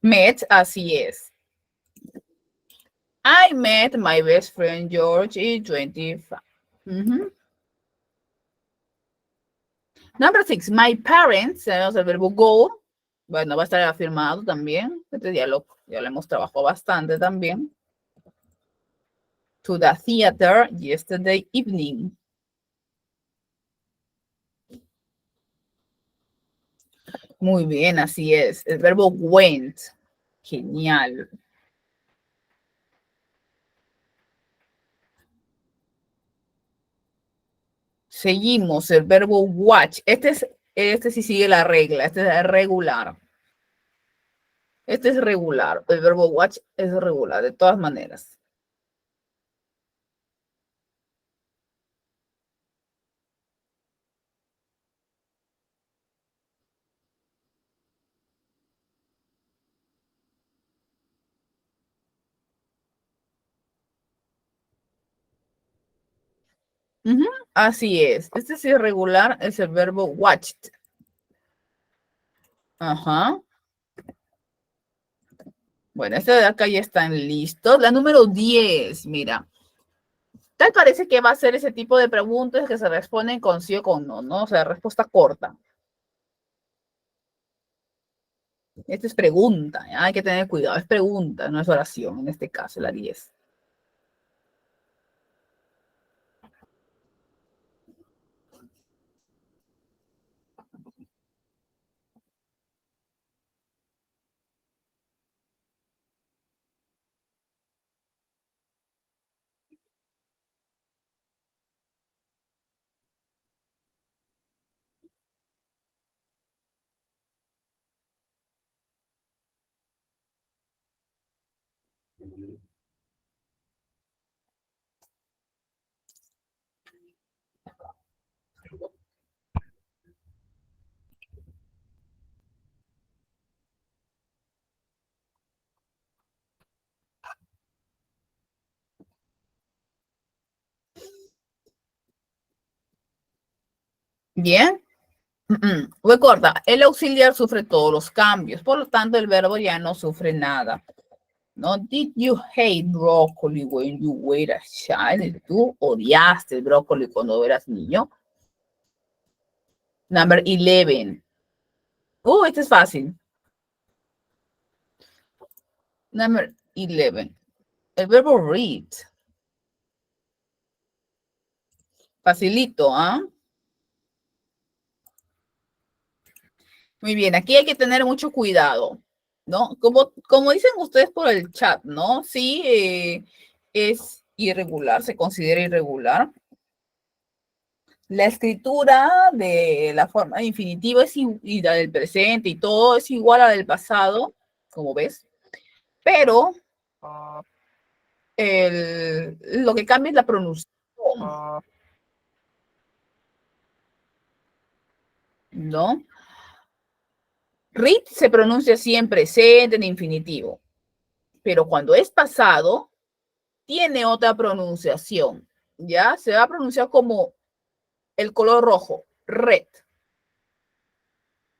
Speaker 1: Met, así es. I met my best friend George in 25. Number 6, my parents, tenemos el verbo go. Bueno, va a estar afirmado también. Este ya lo hemos trabajado bastante también. To the theater yesterday evening. Muy bien, así es. El verbo went. Genial. Seguimos, el verbo watch. Este sí sigue la regla, este es regular. Este es regular, el verbo watch es regular, de todas maneras. Así es, este es irregular, es el verbo watched. Ajá. Bueno, este de acá ya están listos. La número 10, mira. Tal parece que va a ser ese tipo de preguntas que se responden con sí o con no, ¿no? O sea, respuesta corta. Esta es pregunta, ¿ya? Hay que tener cuidado, es pregunta, no es oración, en este caso, la 10. Bien. Recuerda, el auxiliar sufre todos los cambios, por lo tanto el verbo ya no sufre nada. ¿No? Did you hate broccoli when you were a child? ¿Tú odiaste el brócoli cuando eras niño? Number 11. Este es fácil. Number 11. El verbo read. Facilito, ¿ah? Muy bien, aquí hay que tener mucho cuidado, ¿no? Como dicen ustedes por el chat, ¿no? Sí, es irregular, se considera irregular. La escritura de la forma de infinitivo y la del presente y todo es igual a la del pasado, como ves, pero lo que cambia es la pronunciación, ¿no? Read se pronuncia así en presente, en infinitivo, pero cuando es pasado, tiene otra pronunciación, ¿ya? Se va a pronunciar como el color rojo, red,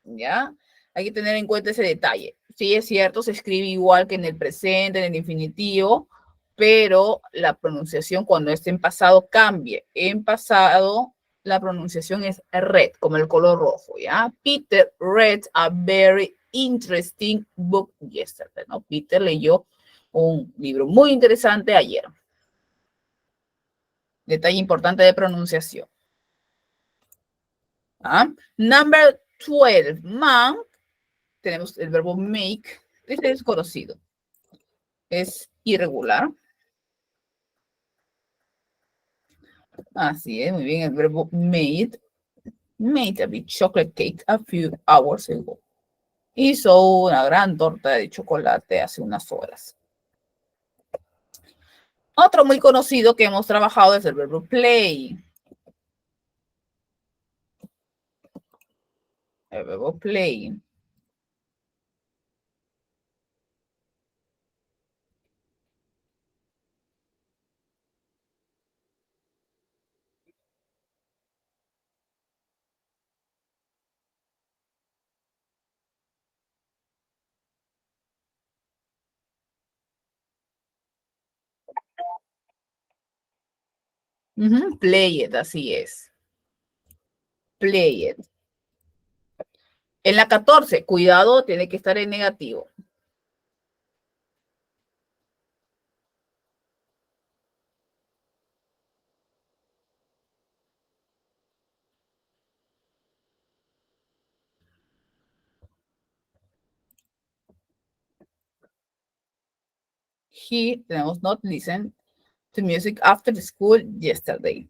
Speaker 1: ¿ya? Hay que tener en cuenta ese detalle. Sí, es cierto, se escribe igual que en el presente, en el infinitivo, pero la pronunciación cuando esté en pasado cambia. En pasado, la pronunciación es red, como el color rojo, ¿ya? Peter read a very interesting book yesterday, ¿no? Peter leyó un libro muy interesante ayer. Detalle importante de pronunciación. ¿Ah? Number 12, man. Tenemos el verbo make. Este es conocido. Es irregular. Así es, muy bien. El verbo made. Made a big chocolate cake a few hours ago. Hizo una gran torta de chocolate hace unas horas. Otro muy conocido que hemos trabajado es el verbo play. El verbo play. Play it, así es. Play it. En la 14, cuidado, tiene que estar en negativo. He, tenemos not listen to music after the school yesterday.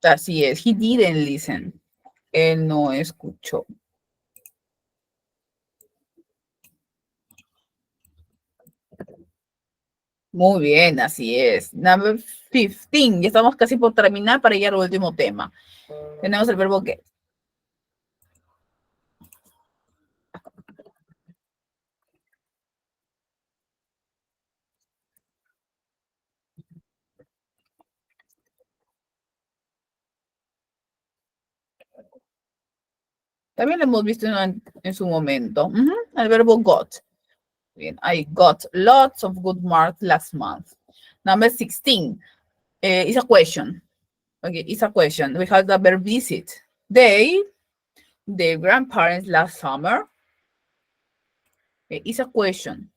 Speaker 1: Así es, he didn't listen. Él no escuchó. Muy bien, así es. Number 15, ya estamos casi por terminar para llegar al último tema. Tenemos el verbo get. También lo hemos visto en su momento. El verbo got. Bien, I got lots of good marks last month. Number 16 is a question. Okay, it's a question. We have the verb visit. Their grandparents last summer. Okay, it's a question.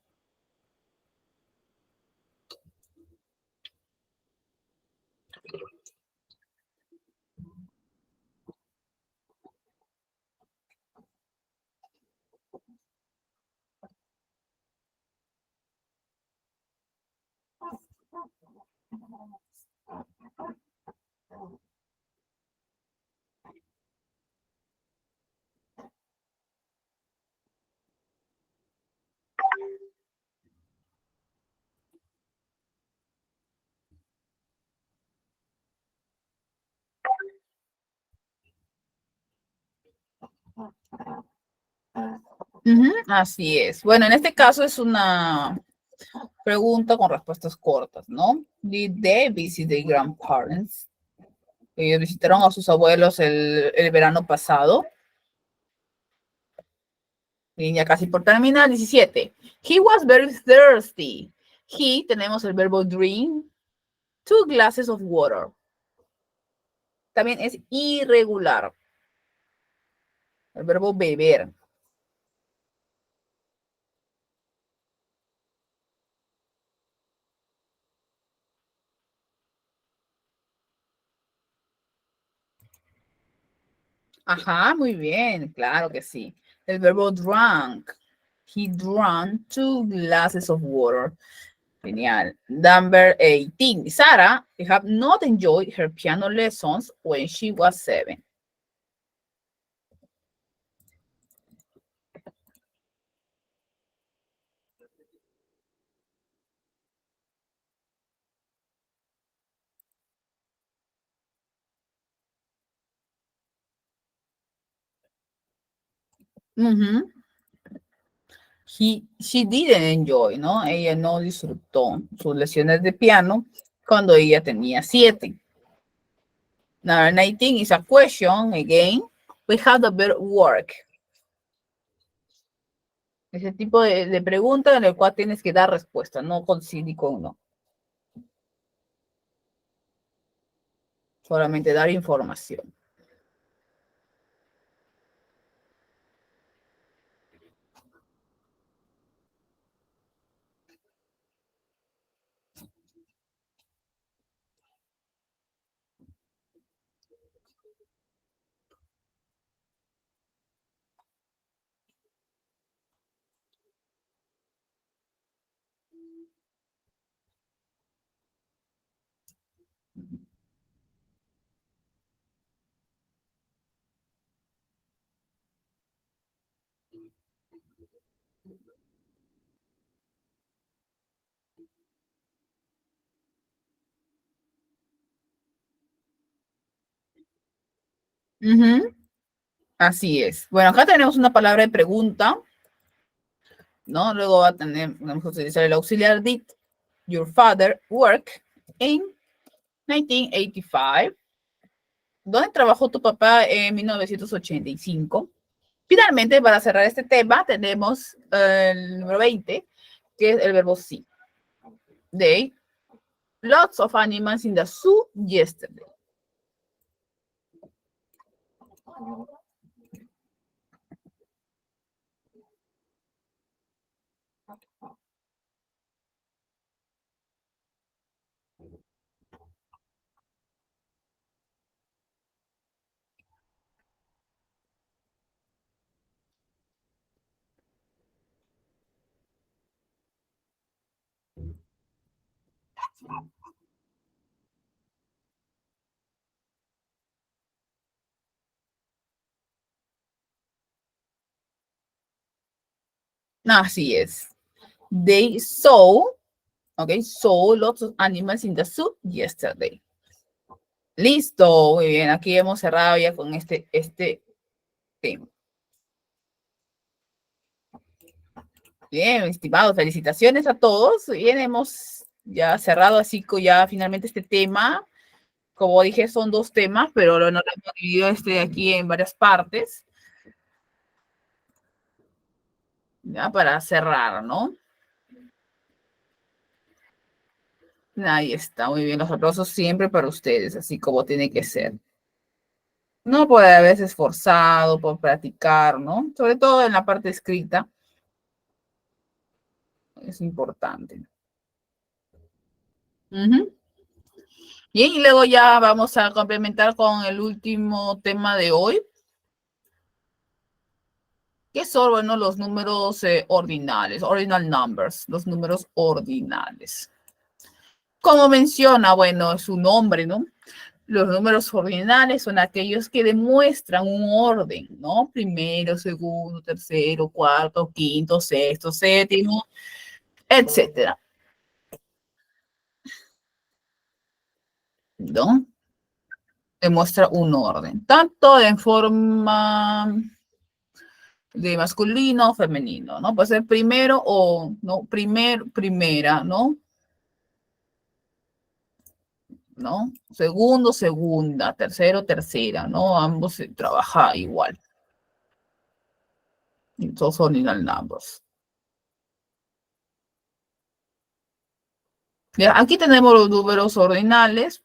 Speaker 1: Así es. Bueno, en este caso es una pregunta con respuestas cortas, ¿no? Did they visit their grandparents? Ellos visitaron a sus abuelos el verano pasado. Bien, ya casi por terminar. 17. He was very thirsty. He, tenemos el verbo drink. 2 glasses of water. También es irregular. El verbo beber. Ajá, muy bien, claro que sí. El verbo drank. He drank 2 glasses of water. Genial. Number 18. Sarah have not enjoyed her piano lessons when she was 7. She didn't enjoy, ¿no? Ella no disfrutó sus lesiones de piano cuando ella tenía 7. Number 19 is a question, again. We have the verb work. Ese tipo de pregunta en el cual tienes que dar respuesta, no con sí ni con no. Solamente dar información. Así es. Bueno, acá tenemos una palabra de pregunta, ¿no? Luego vamos a utilizar el auxiliar did. Your father work in 1985. ¿Dónde trabajó tu papá en 1985? Finalmente, para cerrar este tema, tenemos el número 20, que es el verbo see. They, lots of animals in the zoo yesterday. Así es. They saw, okay, saw lots of animals in the zoo yesterday. Listo, muy bien. Aquí hemos cerrado ya con este tema. Bien, estimados, felicitaciones a todos. Bien, hemos ya cerrado así ya finalmente este tema. Como dije, son dos temas, pero no lo hemos dividido aquí en varias partes. Ya, para cerrar, ¿no? Ahí está, muy bien. Los aplausos siempre para ustedes, así como tiene que ser. No por haberse esforzado, por practicar, ¿no? Sobre todo en la parte escrita. Es importante. Ujú. Bien, y luego ya vamos a complementar con el último tema de hoy, que son, bueno, los números ordinales, ordinal numbers, los números ordinales. Como menciona, bueno, su nombre, ¿no? Los números ordinales son aquellos que demuestran un orden, ¿no? Primero, segundo, tercero, cuarto, quinto, sexto, séptimo, etcétera. ¿No? Demuestra un orden, tanto en forma de masculino o femenino, ¿no? Puede ser primero o, ¿no? Primera, ¿no? ¿No? Segundo, segunda, tercero, tercera, ¿no? Ambos se trabaja igual. Y todos son ordinal numbers. Ya, aquí tenemos los números ordinales.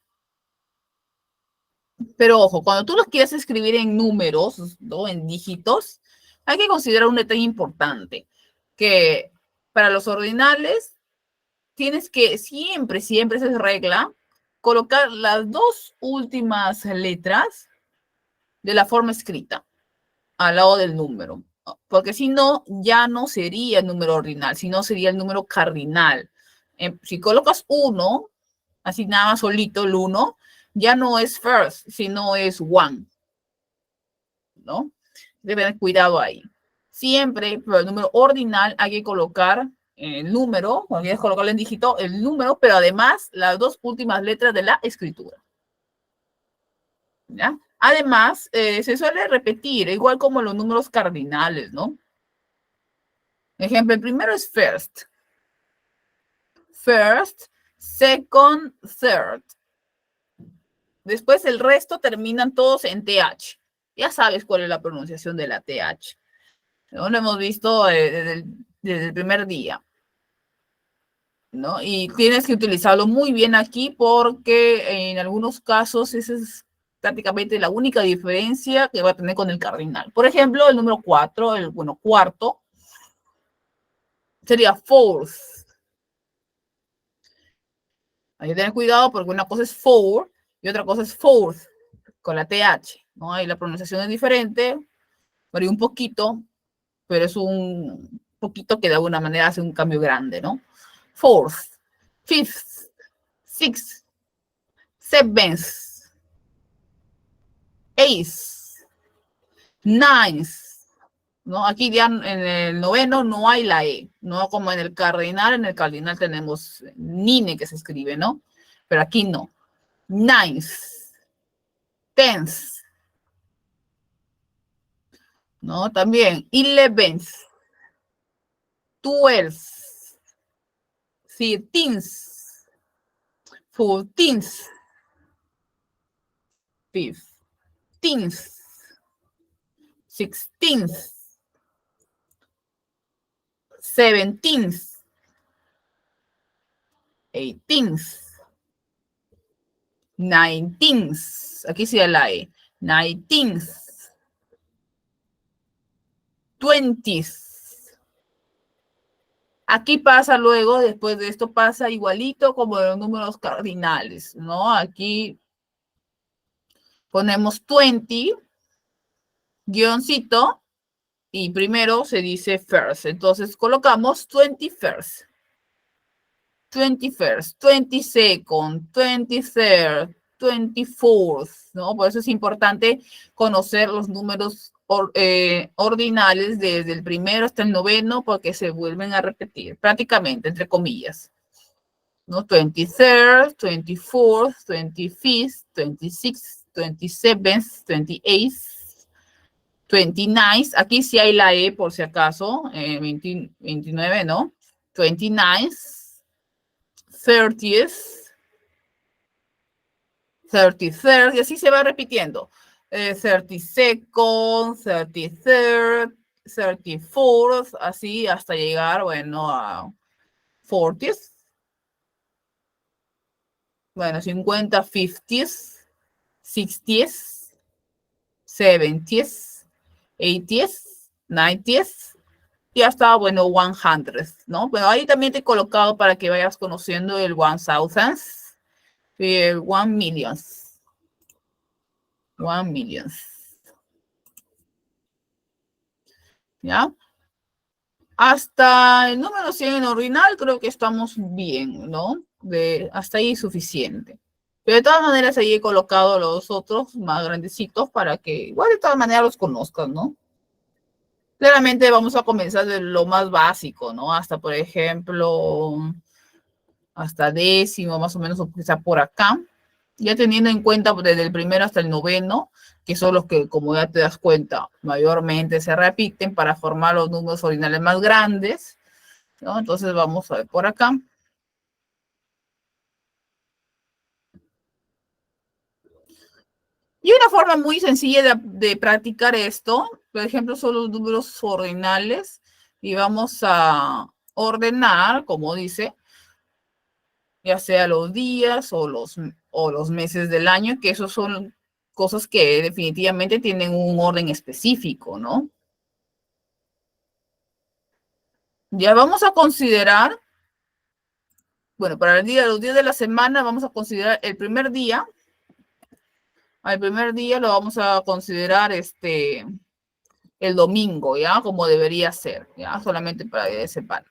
Speaker 1: Pero ojo, cuando tú los quieres escribir en números, ¿no? En dígitos, hay que considerar un detalle importante, que para los ordinales tienes que siempre, esa es regla, colocar las dos últimas letras de la forma escrita al lado del número, porque si no, ya no sería el número ordinal, sino sería el número cardinal. Si colocas 1, así nada más solito el 1, ya no es first, sino es one, ¿no? Debe tener cuidado ahí. Siempre, por el número ordinal, hay que colocar el número, cuando quieres colocarlo en dígito, el número, pero además las dos últimas letras de la escritura. ¿Ya? Además, se suele repetir, igual como los números cardinales, ¿no? Ejemplo, el primero es first. First, second, third. Después el resto terminan todos en TH. Ya sabes cuál es la pronunciación de la TH. ¿No? Lo hemos visto desde el primer día, ¿no? Y tienes que utilizarlo muy bien aquí porque en algunos casos esa es prácticamente la única diferencia que va a tener con el cardinal. Por ejemplo, el número 4, cuarto, sería fourth. Hay que tener cuidado porque una cosa es four y otra cosa es fourth, con la TH, ¿no? Ahí la pronunciación es diferente, varía un poquito, pero es un poquito que de alguna manera hace un cambio grande, ¿no? Fourth, fifth, sixth, seventh, eighth, ninth, ¿no? Aquí ya en el noveno no hay la E, no como en el cardinal tenemos nine que se escribe, ¿no? Pero aquí no. Ninth, tenth, ¿no? También 11th, 12th, 13th, 14th, 15th, 16th, 17th, 18th, 19th, aquí sí la E, 19th, 20th. Aquí pasa luego, después de esto pasa igualito como los números cardinales, ¿no? Aquí ponemos 20, guioncito, y primero se dice first. Entonces colocamos 21st, 21st, 22nd, 23rd, 24th, ¿no? Por eso es importante conocer los números ordinales desde el primero hasta el noveno, porque se vuelven a repetir, prácticamente, entre comillas, ¿no? 23rd, 24th, 25th, 26th, 27th, 28th, 29th, aquí sí hay la E por si acaso, 29, ¿no? 29th, 30th, 33rd, y así se va repitiendo. 32nd, 33rd, 34th, así hasta llegar, bueno, a 40th. Bueno, 50, 50th, 60th, 70th, 80th, 90th y hasta, bueno, 100th, ¿no? Pero ahí también te he colocado para que vayas conociendo el 1000th y el 1 million. 1 million. ¿Ya? Hasta el número 100 en ordinal creo que estamos bien, ¿no? Hasta ahí suficiente. Pero de todas maneras ahí he colocado los otros más grandecitos para que igual de todas maneras los conozcan, ¿no? Claramente vamos a comenzar de lo más básico, ¿no? Hasta, por ejemplo, hasta décimo, más o menos, quizá por acá. Ya teniendo en cuenta desde el primero hasta el noveno, que son los que, como ya te das cuenta, mayormente se repiten para formar los números ordinales más grandes, ¿no? Entonces vamos a ver por acá. Y una forma muy sencilla de practicar esto, por ejemplo, son los números ordinales y vamos a ordenar, como dice, ya sea los días o los meses del año, que esos son cosas que definitivamente tienen un orden específico, ¿no? Ya vamos a considerar, bueno, para los días de la semana vamos a considerar el primer día. Al primer día lo vamos a considerar el domingo, ¿ya? Como debería ser, ¿ya? Solamente para que sepan.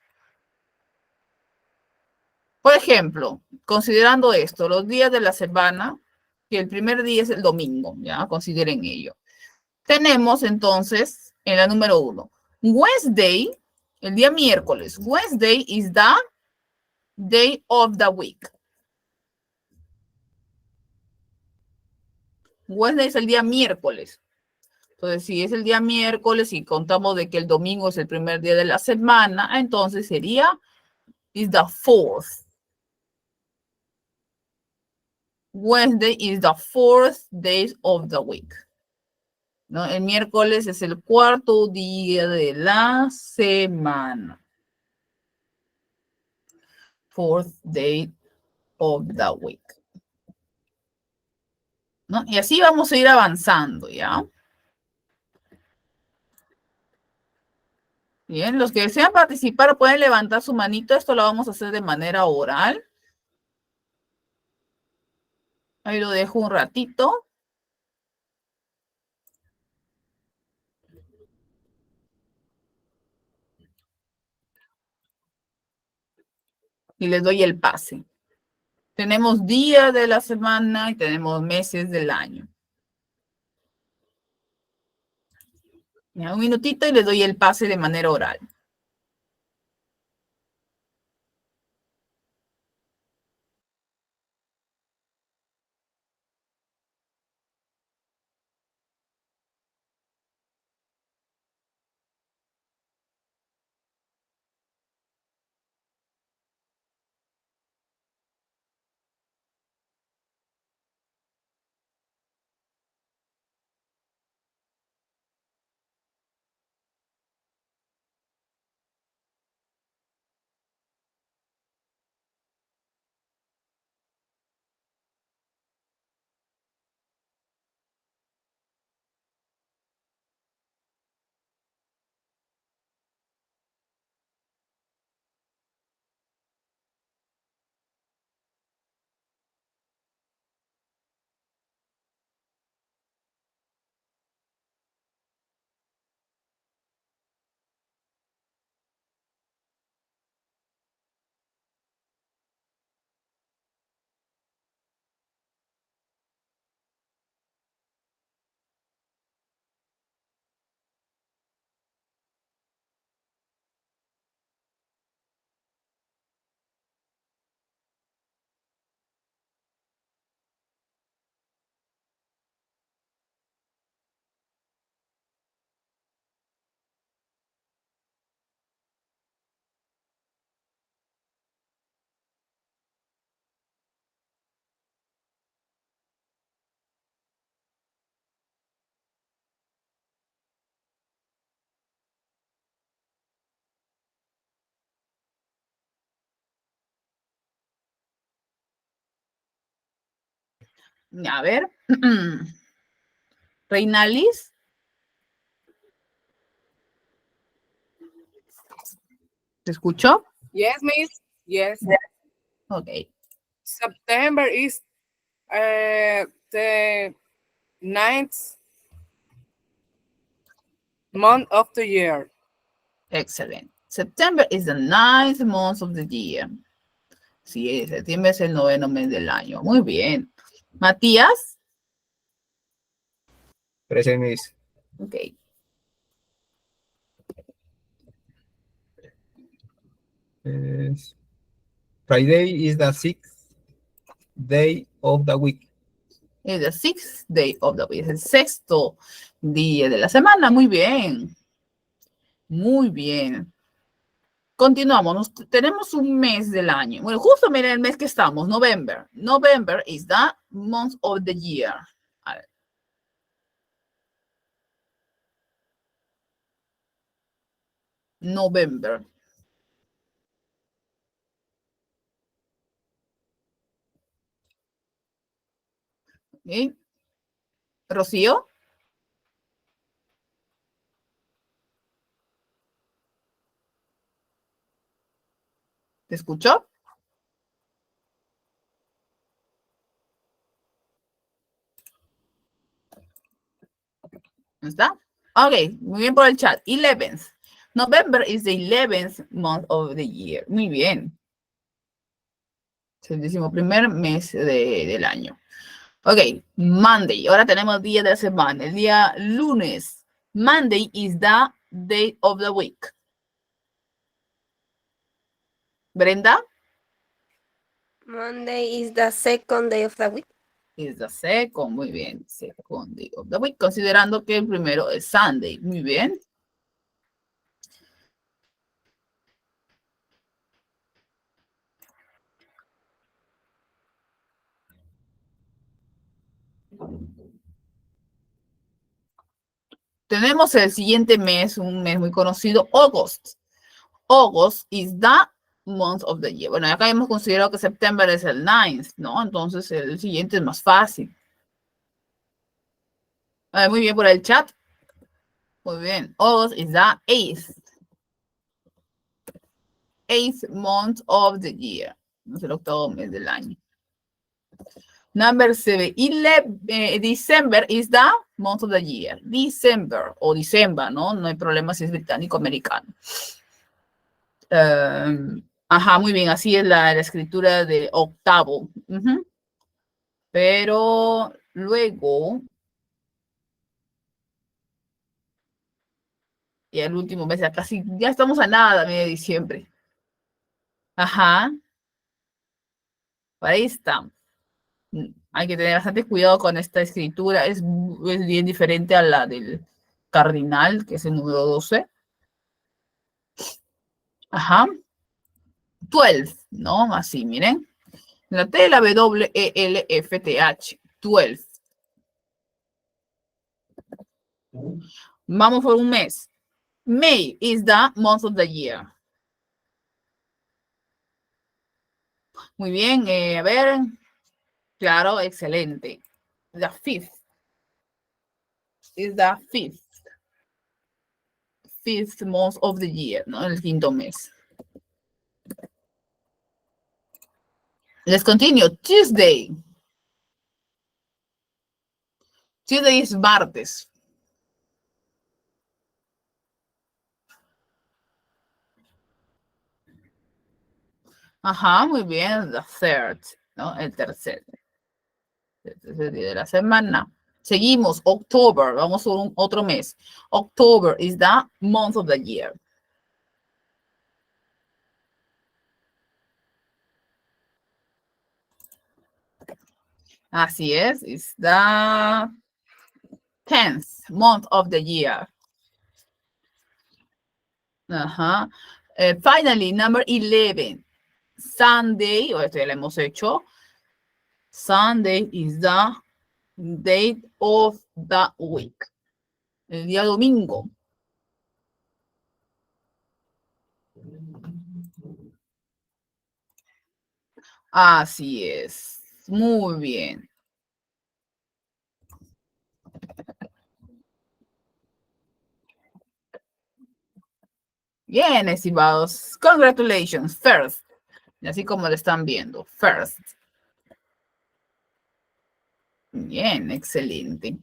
Speaker 1: Por ejemplo, considerando esto, los días de la semana, que el primer día es el domingo, ¿ya? Consideren ello. Tenemos entonces en la número 1, Wednesday, el día miércoles. Wednesday is the day of the week. Wednesday es el día miércoles. Entonces, si es el día miércoles y contamos de que el domingo es el primer día de la semana, entonces sería is the fourth. Wednesday is the fourth day of the week. ¿No? El miércoles es el cuarto día de la semana. Fourth day of the week. ¿No? Y así vamos a ir avanzando, ¿ya? Bien, los que desean participar pueden levantar su manito. Esto lo vamos a hacer de manera oral. Ahí lo dejo un ratito. Y les doy el pase. Tenemos días de la semana y tenemos meses del año. Ya, un minutito y les doy el pase de manera oral. A ver. Reinalis. ¿Te escucho?
Speaker 7: Yes, Miss. Yes.
Speaker 1: Ok.
Speaker 7: September is the ninth month of the year.
Speaker 1: Excellent. September is the 9th month of the year. Sí, septiembre es el 9º mes del año. Muy bien. Matías.
Speaker 9: Present, Miss.
Speaker 1: Ok.
Speaker 9: Friday is the sixth day of the week.
Speaker 1: Es the 6th day of the week. Es el sexto día de la semana. Muy bien. Muy bien. Continuamos. Tenemos un mes del año. Bueno, justo miren el mes que estamos, November. November is the month of the year. A ver. November. ¿Sí? Rocío. ¿Te escuchó? ¿No está? Ok, muy bien por el chat. 11th. November is the 11th month of the year. Muy bien. Es el 11º mes del año. Ok, Monday. Ahora tenemos día de la semana. El día lunes. Monday is the day of the week. Brenda.
Speaker 10: Monday is the second day of the week.
Speaker 1: Is the second. Muy bien. Second day of the week. Considerando que el primero es Sunday. Muy bien. Tenemos el siguiente mes, un mes muy conocido, August. August is the month of the year. Bueno, acá hemos considerado que September es el 9th, ¿no? Entonces el siguiente es más fácil. Muy bien por el chat. Muy bien. August is the 8th. 8th month of the year. Es el octavo mes del año. Number 7. December is the month of the year. December o December, ¿no? No hay problema si es británico o americano. Ajá, muy bien. Así es la escritura de octavo. Pero luego, y el último mes, ya casi, ya estamos a nada, medio de diciembre. Ajá. Por ahí está. Hay que tener bastante cuidado con esta escritura. Es bien diferente a la del cardinal, que es el número 12. Ajá. 12, ¿no? Así, miren. La T, la W, E, L, F, T, H. 12. Vamos por un mes. May is the month of the year. Muy bien, a ver. Claro, excelente. The 5th. Is the 5th month of the year, ¿no? El quinto mes. Let's continue. Tuesday. Tuesday es martes. Ajá, muy bien. The 3rd, ¿no? El tercer día de la semana. Seguimos. October. Vamos por otro mes. October is the month of the year. Así es. It's the 10th month of the year. Ajá. Finally, number 11. Sunday, o esto ya lo hemos hecho. Sunday is the date of the week. El día domingo. Así es. Muy bien. Bien, estimados. Congratulations. First. Y así como lo están viendo. First. Bien, excelente.